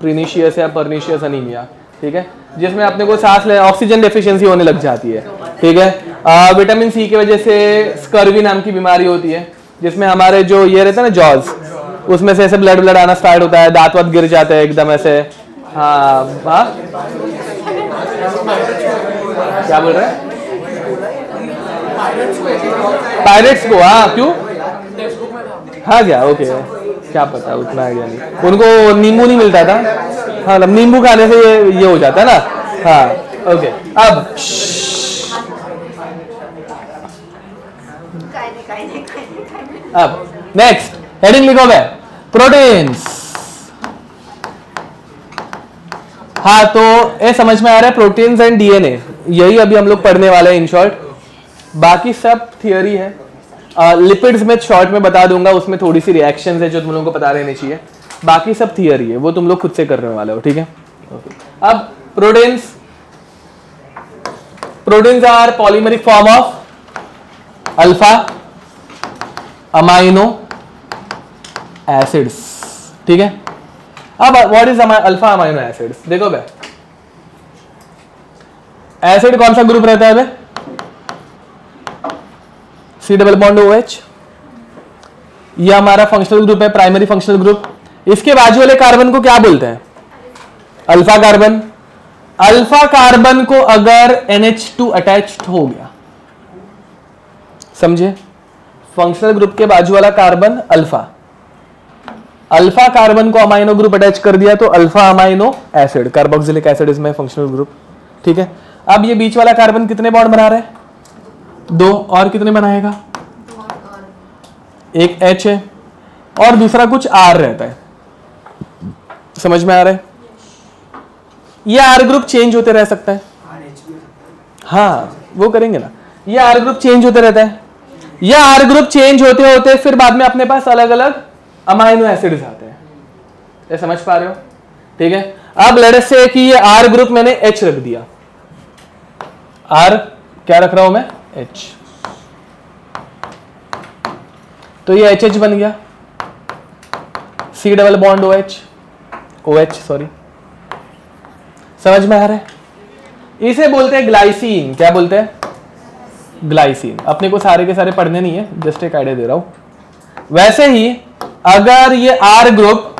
प्रीनिशियस या परनिशियस अनीमिया। ठीक है, जिसमें अपने को सांस ले ऑक्सीजन डेफिशिएंसी होने लग जाती है। ठीक है, विटामिन सी की वजह से स्कर्वी नाम की बीमारी होती है, जिसमें हमारे जो ये रहता है ना जॉज, उसमें से ऐसे ब्लड आना स्टार्ट होता है, दांत वात गिर जाते हैं एकदम ऐसे। हाँ हाँ, क्या बोल रहे हैं? पायरेट्स को? हाँ क्यों? हाँ क्या? ओके, क्या पता, उतना आइडिया नहीं। उनको नींबू नहीं मिलता था, हाँ मतलब नींबू खाने से ये हो जाता है ना। हाँ ओके, अब नेक्स्ट हेडिंग लिखो भाई, प्रोटीन्स। हाँ तो ये समझ में आ रहा है, प्रोटीन्स एंड डीएनए, यही अभी हम लोग पढ़ने वाले हैं इन शॉर्ट। बाकी सब थियोरी है। लिपिड्स में शॉर्ट में बता दूंगा, उसमें थोड़ी सी रिएक्शंस है जो तुम लोगों को पता रहनी चाहिए। बाकी सब थियोरी है, वो तुम लोग खुद से करने वाले हो। ठीक है, अब proteins, proteins are polymeric form of alpha amino acids. ठीक है, अब what is alpha amino acids? देखो भाई, एसिड कौन सा ग्रुप रहता है भाई? C डबल बॉन्ड OH, ये हमारा फंक्शनल ग्रुप है, प्राइमरी फंक्शनल ग्रुप। इसके बाजू वाले कार्बन को क्या बोलते हैं? Alpha carbon. अल्फा कार्बन को अगर NH2 अटैच्ड हो गया समझे? फंक्शनल ग्रुप के बाजू वाला कार्बन अल्फा, अल्फा कार्बन को अमाइनो ग्रुप अटैच कर दिया तो alpha amino acid, carboxylic acid इसमें फंक्शनल ग्रुप। ठीक है, अब ये बीच वाला कार्बन कितने बॉन्ड बना रहा है? 2, और कितने बनाएगा? एक H है और दूसरा कुछ R रहता है। समझ में आ रहा है? ये R ग्रुप चेंज होते रह सकता है। हाँ वो करेंगे ना, ये R ग्रुप चेंज होते रहता है। ये R ग्रुप चेंज होते होते फिर बाद में अपने पास अलग अलग अमाइनो एसिड्स आते हैं। ये समझ पा रहे हो? ठीक है, अब लेट अस से कि ये R ग्रुप मैंने H रख दिया, R क्या रख रहा हूं मैं? H, तो ये HH बन गया, C double bond OH, OH sorry. समझ में आ रहा है? इसे बोलते हैं ग्लाइसीन। क्या बोलते हैं? ग्लाइसीन। अपने को सारे के सारे पढ़ने नहीं है, जस्ट एक आइडिया दे रहा हूं। वैसे ही अगर ये R ग्रुप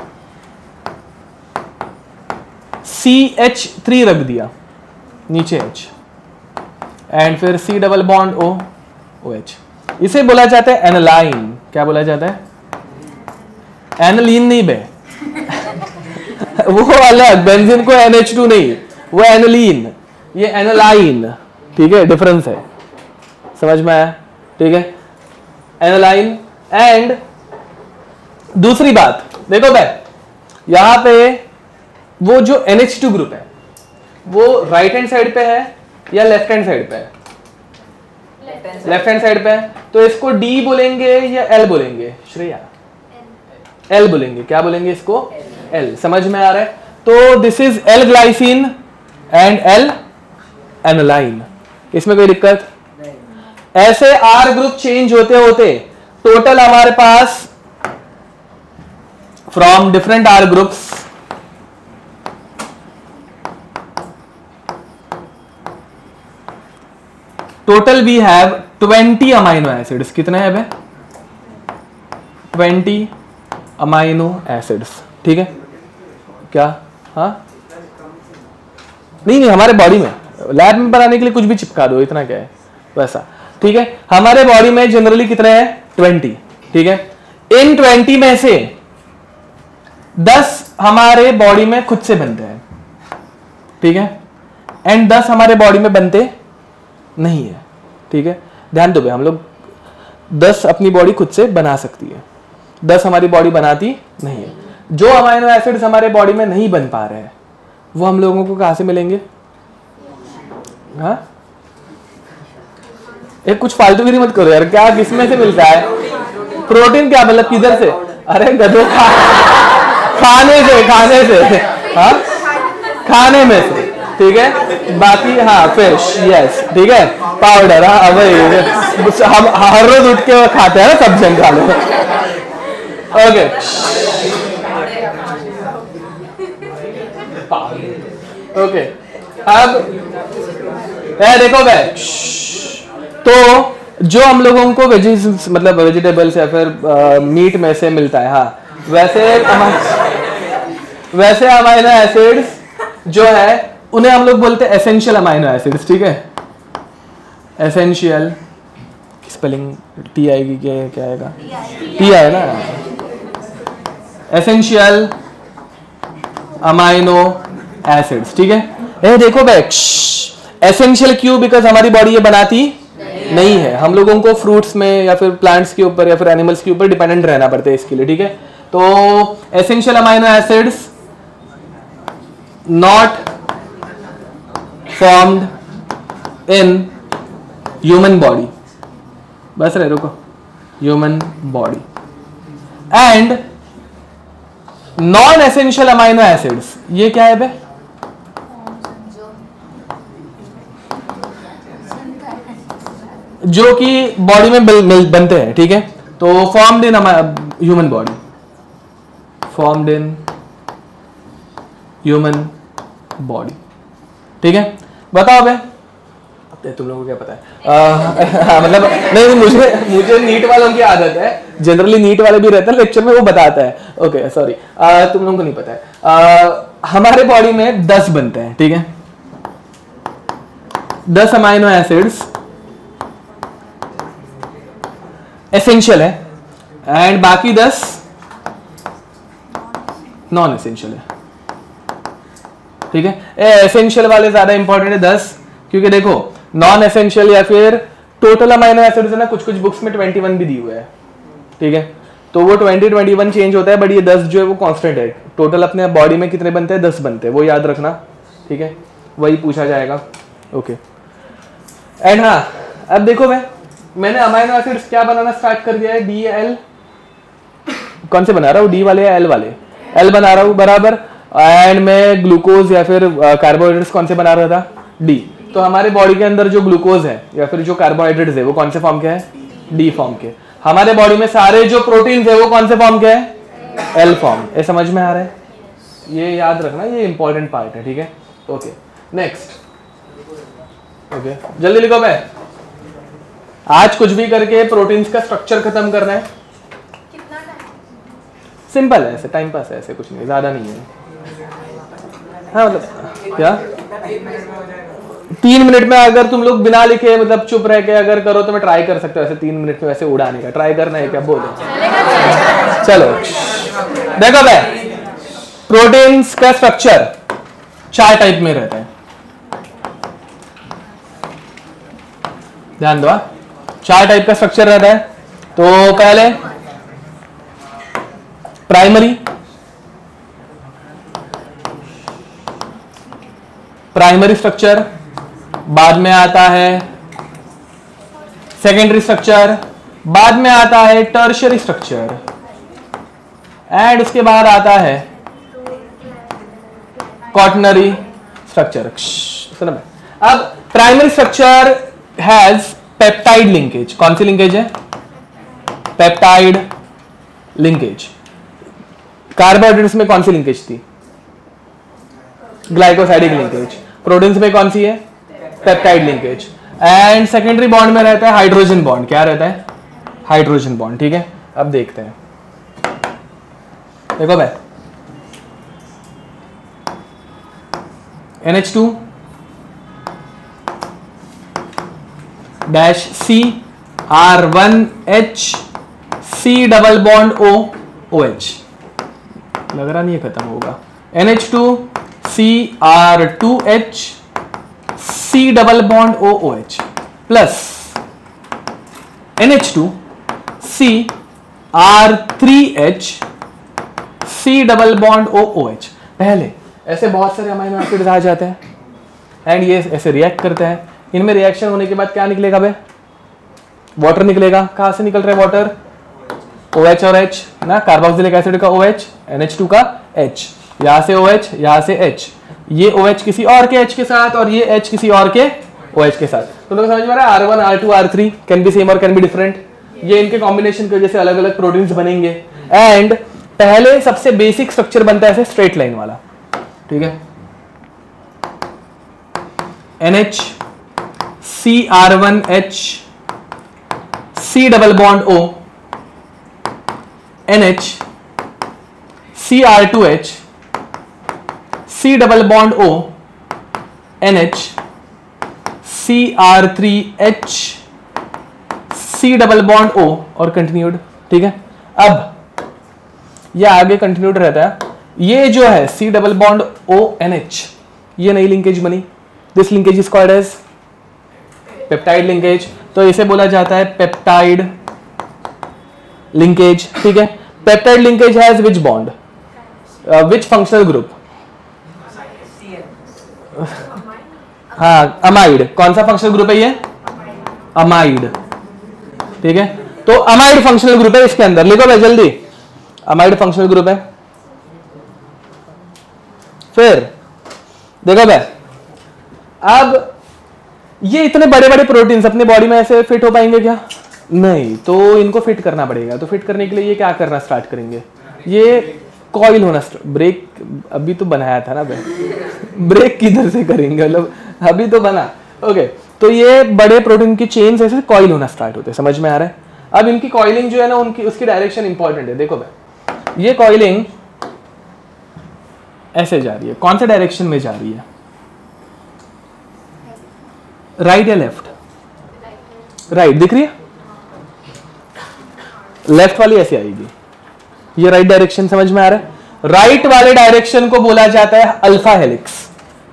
CH3 रख दिया नीचे H एंड फिर C double bond O OH, इसे बोला जाता है एनालाइन। क्या बोला जाता है? एनालीन नहीं बे वो अलग, बेंजीन को NH2 नहीं, वो एनालीन, ये एनालाइन। ठीक है, डिफरेंस है। समझ में आया? ठीक है, एनालाइन। एंड दूसरी बात देखो भाई, यहां पे वो जो NH2 ग्रुप है वो राइट हैंड साइड पे है या लेफ्ट हैंड साइड पे है? लेफ्ट हैंड साइड पे है, तो इसको D बोलेंगे या L बोलेंगे? श्रेया L बोलेंगे। क्या बोलेंगे इसको? L। समझ में आ रहा है? तो this is L glycine and L aniline. इसमें कोई दिक्कत? ऐसे R ग्रुप चेंज होते होते टोटल हमारे पास from different R groups total we have 20 amino acids. कितने हैं भाई? 20 अमाइनो एसिड्स। ठीक है क्या? हाँ नहीं हमारे बॉडी में, लैब में बनाने के लिए कुछ भी चिपका दो, इतना क्या है वैसा। ठीक है, हमारे बॉडी में जनरली कितने हैं? 20। ठीक है, इन 20 में से 10 हमारे बॉडी में खुद से बनते हैं। ठीक है, एंड 10 हमारे बॉडी में बनते नहीं है। ठीक है, ध्यान दो भाई, हम लोग 10 अपनी बॉडी खुद से बना सकती है, 10 हमारी बॉडी बनाती नहीं है। जो अमाइनो एसिड्स हमारे बॉडी में नहीं बन पा रहे हैं वो हम लोगों को कहां से मिलेंगे? हाँ, एक कुछ फालतूगिरी मत करो यार, क्या किसमें से मिलता है? प्रोटीन क्या मतलब किधर से? अरे गधे, खाने से, खाने से। हाँ, खाने में से। ठीक है, बाकी हाँ फिश, यस ठीक है, पाउडर, हाँ वही हम हर रोज उठ के खाते हैं ना, सब्जियां खा लो। ओके ओके, अब देखो भाई, तो जो हम लोगों को वेजिस मतलब वेजिटेबल्स या फिर मीट में से मिलता है, हाँ वैसे अमाइनो एसिड्स जो है उन्हें हम लोग बोलते हैं एसेंशियल अमाइनो एसिड्स। ठीक है, एसेंशियल स्पेलिंग टी आएगी क्या आएगा? टी आए ना, एसेंशियल अमाइनो एसिड्स। ठीक है, ये देखो भाई, एसेंशियल क्यों? बिकॉज हमारी बॉडी ये बनाती नहीं है, हम लोगों को फ्रूट्स में या फिर प्लांट्स के ऊपर या फिर एनिमल्स के ऊपर डिपेंडेंट रहना पड़ता है इसके लिए। ठीक है, तो essential amino acids not formed in human body, बस रहे रुको, human body. And non essential amino acids, ये क्या है बे? जो कि बॉडी में बनते हैं। ठीक है, तो formed in human body, formed in human body. ठीक है, बताओ बे, तुम लोगों को क्या पता है? मतलब नहीं, मुझे नीट वालों की आदत है, जनरली नीट वाले भी रहते हैं लेक्चर में, वो बताता है। ओके सॉरी, तुम लोगों को नहीं पता है। हमारे बॉडी में 10 बनते हैं। ठीक है, 10 अमाइनो एसिड्स एसेंशियल है एंड बाकी 10 नॉन एसेंशियल है। ठीक है, एसेंशियल वाले ज्यादा इंपॉर्टेंट है 10, क्योंकि देखो नॉन एसेंशियल या फिर टोटल अमाइनो एसिड्स है ना, कुछ कुछ बुक्स में 21 भी दिए हुए हैं। ठीक है, तो वो 21 चेंज होता है, बट ये 10 जो है वो कांस्टेंट है। टोटल अपने बॉडी में कितने बनते हैं? 10 बनते हैं, वो याद रखना। ठीक है, वही पूछा जाएगा। ओके एंड हाँ, अब देखो मैंने अमाइनो एसिड्स क्या बनाना स्टार्ट कर दिया है, डी एल, कौन से बना रहा हूँ, डी वाले या एल वाले? एल बना रहा हूँ बराबर। एंड मैं ग्लूकोज या फिर कार्बोहाइड्रेट्स कौन से बना रहा था? डी। तो हमारे बॉडी के अंदर जो ग्लूकोज है या फिर जो कार्बोहाइड्रेट्स है वो कौन से फॉर्म के है? डी फॉर्म के। हमारे बॉडी में सारे जो प्रोटीन्स है वो कौन से फॉर्म के है? L form. ये समझ में आ रहा है? ये याद रखना, ये इंपॉर्टेंट पार्ट है। ठीक है, ओके नेक्स्ट। ओके जल्दी लिखो भाई। आज कुछ भी करके प्रोटीन्स का स्ट्रक्चर खत्म करना है। कितना टाइम? सिंपल है, ऐसे टाइम पास है, ऐसे कुछ नहीं, ज्यादा नहीं है। हाँ मतलब क्या 3 मिनट में अगर तुम लोग बिना लिखे मतलब चुप रह के अगर करो तो मैं ट्राई कर सकता हूँ ऐसे 3 मिनट में वैसे उड़ाने का। ट्राई करना है क्या? बोलो चलो। देखो भाई, प्रोटीन्स का स्ट्रक्चर 4 टाइप में रहता है, ध्यान दो। 4 टाइप का स्ट्रक्चर रहता है। तो पहले प्राइमरी स्ट्रक्चर, बाद में आता है सेकेंडरी स्ट्रक्चर, बाद में आता है टर्शियरी स्ट्रक्चर एंड उसके बाद आता है क्वाaternary स्ट्रक्चर। सुनो, अब primary structure has peptide linkage. कौन सी लिंकेज है? Peptide linkage. कार्बोहाइड्रेट्स में कौन सी लिंकेज थी? Glycosidic linkage. प्रोटीन्स में कौन सी है? Peptide linkage. And secondary bond में रहता है हाइड्रोजन बॉन्ड। क्या रहता है? Hydrogen bond. ठीक है, अब देखते हैं। देखो भाई, NH2 dash C R1H C double bond O OH। लग रहा नहीं है खत्म होगा। NH2 C R2H C double bond O OH plus NH2 C R3H C double bond O OH। पहले ऐसे बहुत सारे अमाइनो एसिड्स आ जाते हैं एंड ये ऐसे रिएक्ट करते हैं। इनमें रिएक्शन होने के बाद क्या निकलेगा बे? वाटर निकलेगा। कहां से निकल रहा है वाटर? OH और H ना, कार्बोक्सिलिक एसिड का OH, NH2 का H, यहां से OH, यहां से H, ये OH किसी और के H के साथ और ये H किसी और के OH के साथ। तो लोग समझ में आ रहा है? R1 R2 R3 can be same और कैन बी डिफरेंट। ये इनके कॉम्बिनेशन की वजह से अलग अलग प्रोटीन्स बनेंगे। एंड पहले सबसे बेसिक स्ट्रक्चर बनता है ऐसे स्ट्रेट लाइन वाला। ठीक है, NH C R1H C double bond O NH C R2H C double bond O NH C R3H C double bond O और कंटिन्यूड। ठीक है, अब ये आगे कंटिन्यूड रहता है। ये जो है C double bond O NH, ये नई लिंकेज बनी। This linkage is called as peptide linkage. तो इसे बोला जाता है पेप्टाइड लिंकेज। ठीक है, peptide linkage has which bond, which functional group? हाँ, अमाइड। कौन सा फंक्शनल ग्रुप है ये? अमाइड। ठीक है, तो अमाइड फंक्शनल ग्रुप है इसके अंदर। लिखो भाई जल्दी, अमाइड फंक्शनल ग्रुप है। फिर देखो भाई, अब ये इतने बड़े बड़े प्रोटीन्स अपने बॉडी में ऐसे फिट हो पाएंगे क्या? नहीं, तो इनको फिट करना पड़ेगा। तो फिट करने के लिए ये क्या करना स्टार्ट करेंगे? ये कॉइल होना, ब्रेक अभी तो बनाया था ना भाई, ब्रेक किधर से करेंगे? मतलब अभी तो बना। ओके, तो ये बड़े प्रोटीन की चेन्स ऐसे कॉइल होना स्टार्ट होते हैं। समझ में आ रहा है? अब इनकी कॉइलिंग जो है ना, उनकी उसकी डायरेक्शन इंपॉर्टेंट है। देखो भाई, ये कॉइलिंग ऐसे जा रही है। कौन से डायरेक्शन में जा रही है? राइट या लेफ्ट? राइट दिख रही है? लेफ्ट वाली ऐसे आएगी, ये राइट डायरेक्शन, समझ में आ रहा है? राइट वाले डायरेक्शन को बोला जाता है अल्फा हेलिक्स।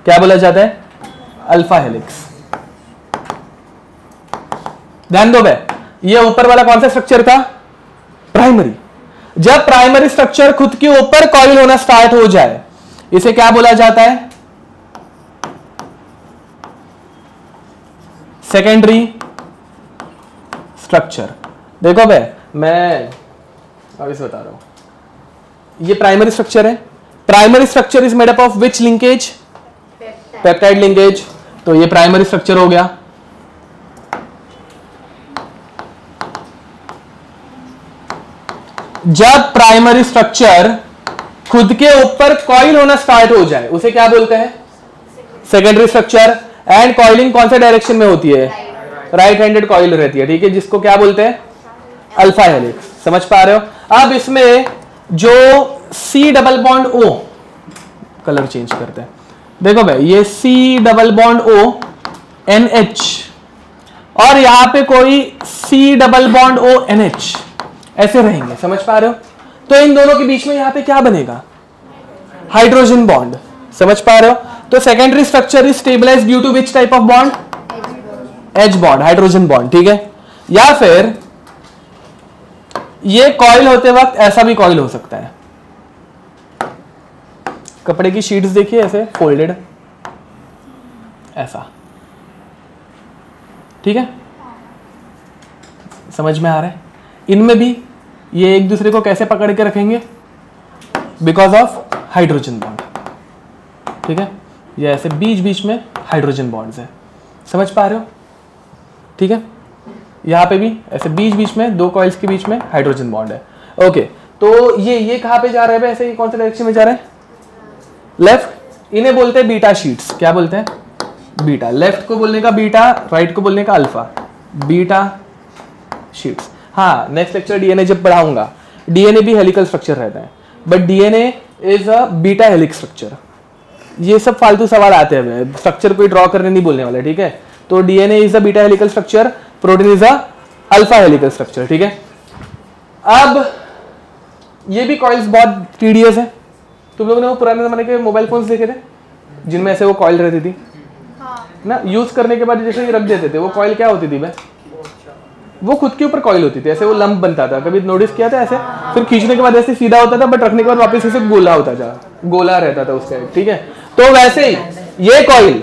क्या बोला जाता है? Alpha helix. ध्यान दो बे, ये ऊपर वाला कौन सा स्ट्रक्चर था? प्राइमरी। जब प्राइमरी स्ट्रक्चर खुद के ऊपर कॉइल होना स्टार्ट हो जाए, इसे क्या बोला जाता है? Secondary structure. देखो बे, मैं अभी से बता रहा हूं, ये प्राइमरी स्ट्रक्चर है। Primary structure is made up of which linkage? Peptide linkage. तो ये प्राइमरी स्ट्रक्चर हो गया। जब प्राइमरी स्ट्रक्चर खुद के ऊपर कॉइल होना स्टार्ट हो जाए, उसे क्या बोलते हैं? Secondary structure. एंड कॉइलिंग कौन से डायरेक्शन में होती है? राइट हैंडेड कॉइल रहती है, ठीक है, जिसको क्या बोलते हैं? Alpha helix. समझ पा रहे हो? अब इसमें जो C double bond O, colour change करते हैं, देखो भाई, ये C double bond O NH और यहां पे कोई C double bond O NH ऐसे रहेंगे। समझ पा रहे हो? तो इन दोनों के बीच में यहां पे क्या बनेगा? Hydrogen bond. समझ पा रहे हो? तो secondary structure is stabilized due to which type of bond? H bond, hydrogen bond, ठीक है। या फिर ये कॉइल होते वक्त ऐसा भी कॉइल हो सकता है। कपड़े की शीट्स देखिए, ऐसे फोल्डेड, ऐसा, ठीक है, समझ में आ रहा है? इनमें भी ये एक दूसरे को कैसे पकड़ के रखेंगे? बिकॉज ऑफ हाइड्रोजन बॉन्ड, ठीक है। ये ऐसे बीच बीच में हाइड्रोजन बॉन्ड्स है। समझ पा रहे हो? ठीक है। यहाँ पे भी ऐसे बीच बीच में दो कॉइल्स के बीच में हाइड्रोजन बॉन्ड है। ओके, तो ये कहाँ पे जा रहा है? ऐसे ये कौन से डायरेक्शन में जा रहा है? लेफ्ट। इन्हें बोलते हैं बीटा शीट्स। क्या बोलते हैं? बीटा। लेफ्ट को बोलने का बीटा, राइट को बोलने का अल्फा। Beta sheets. हाँ, नेक्स्ट लेक्चर डीएनए जब पढ़ाऊंगा, डीएनए भी हेलिकल स्ट्रक्चर रहता है, but DNA is a beta helix structure. ये सब फालतू सवाल आते हैं, स्ट्रक्चर कोई ड्रॉ करने नहीं बोलने वाले, ठीक है। तो DNA is a beta helical structure, protein is a alpha helical structure, ठीक है। अब ये भी कॉइल्स बहुत टीडियस है। तुम लोगों ने वो पुराने जमाने के मोबाइल फोन्स देखे थे जिनमें ऐसे वो कॉइल रहती थी ना, यूज करने के बाद जैसे ही रख देते थे, वो कॉइल क्या होती थी भाई? वो खुद के ऊपर कॉइल होती थी, ऐसे वो लंप बनता था। कभी नोटिस किया था? ऐसे फिर खींचने के बाद ऐसे सीधा होता था, बट रखने के बाद वापस ऐसे गोला होता था, गोला रहता था उसका, ठीक है। तो वैसे ही ये कॉइल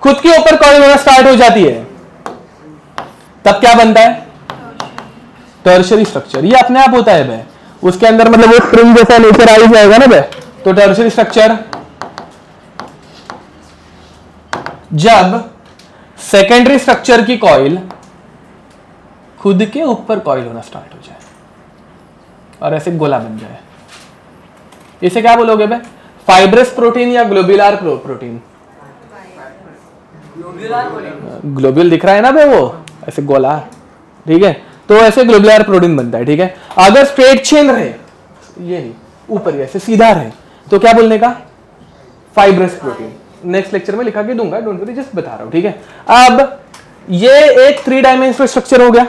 खुद के ऊपर कॉइल होना स्टार्ट हो जाती है, तब क्या बनता है? Tertiary structure. ये अपने आप होता है भाई, उसके अंदर मतलब वो स्प्रिंग जैसा नेचर आ जाएगा ना भाई। तो टर्शियरी स्ट्रक्चर जब सेकेंडरी स्ट्रक्चर की कॉइल खुद के ऊपर कॉइल होना स्टार्ट हो जाए और ऐसे गोला बन जाए, इसे क्या बोलोगे भाई? फाइब्रस प्रोटीन या ग्लोब्यूलर प्रोटीन? ग्लोब्यूल दिख रहा है ना भाई, वो ऐसे गोला, ठीक है। तो ऐसे ग्लोब्यूलर प्रोटीन बनता है, ठीक है। अगर स्ट्रेट चेन रहे, ये नहीं, ऊपर ऐसे सीधा रहे, तो क्या बोलने का? Fibrous protein. नेक्स्ट लेक्चर में लिखा के दूंगा, डोंट वरी, जस्ट बता रहा हूं, ठीक है। अब ये एक 3 डायमेंशनल स्ट्रक्चर हो गया।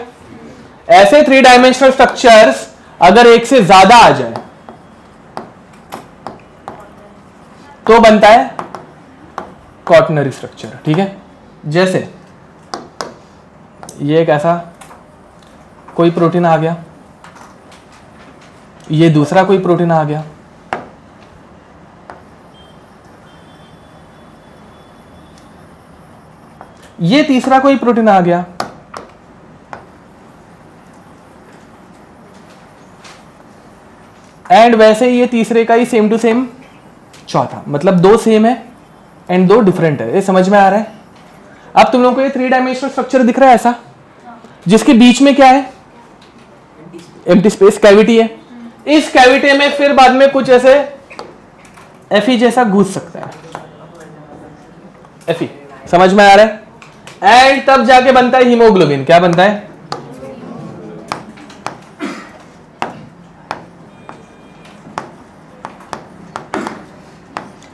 ऐसे 3 डायमेंशनल स्ट्रक्चर्स अगर एक से ज्यादा आ जाए तो बनता है क्वाटरनरी स्ट्रक्चर, ठीक है। जैसे ये एक ऐसा कोई प्रोटीन आ गया, ये दूसरा कोई प्रोटीन आ गया, ये तीसरा कोई प्रोटीन आ गया, एंड वैसे ये तीसरे का ही सेम टू सेम चौथा। मतलब 2 सेम है एंड 2 डिफरेंट है। ये समझ में आ रहा है? अब तुम लोगों को ये 3 डायमेंशनल स्ट्रक्चर दिख रहा है ऐसा, जिसके बीच में क्या है? एम्प्टी स्पेस, कैविटी है। इस कैविटी में फिर बाद में कुछ ऐसे एफी जैसा घुस सकता है, एफी। समझ में आ रहा है? एंड तब जाके बनता है हीमोग्लोबिन। क्या बनता है?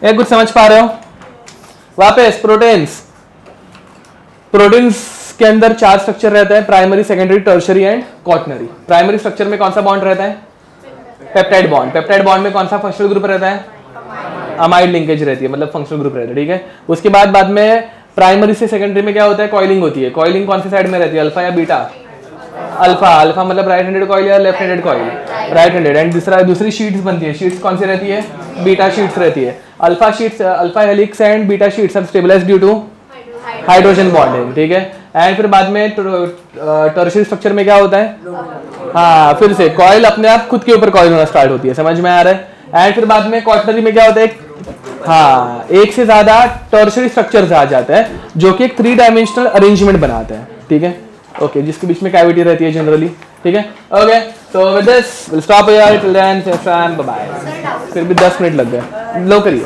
एक कुछ समझ पा रहे हो? वापस प्रोटीन्स उसके अंदर 4 स्ट्रक्चर रहता है, primary, secondary, tertiary and quaternary. Primary structure में कौन सा बॉन्ड रहता है? Peptide bond. पेप्टाइड बॉन्ड में कौन सा फंक्शनल ग्रुप रहता है? अमाइड लिंकेज रहती है, मतलब फंक्शनल ग्रुप रहता है, ठीक है। उसके बाद में प्राइमरी से सेकेंडरी में क्या होता है? कॉइलिंग होती है। कॉइलिंग कौन सी साइड में रहती है? अल्फा या बीटा? अल्फा। अल्फा मतलब राइट हैंडेड कॉइल या left handed coil? Right handed. And दूसरी शीट्स बनती है, शीट्स कौन सी रहती है? बीटा शीट्स रहती है। Alpha sheets, alpha helix and beta sheets are stabilized due to hydrogen bonding, ठीक है। एंड फिर बाद में टर्शियरी स्ट्रक्चर में क्या होता है? हाँ, फिर से कॉइल अपने आप खुद के ऊपर कॉइल होना स्टार्ट होती है, समझ में आ रहा है। एंड फिर बाद में क्वाटरनरी में क्या होता है? हाँ, एक से ज्यादा टर्शियरी स्ट्रक्चर्स आ जाते हैं जो कि एक 3 डायमेंशनल अरेंजमेंट बनाते हैं, ठीक है। ओके, जिसके बीच में कैविटी रहती है जनरली, ठीक है। ओके, तो with this will stop here till then, bye bye. फिर भी 10 मिनट लग गए, लो करिए।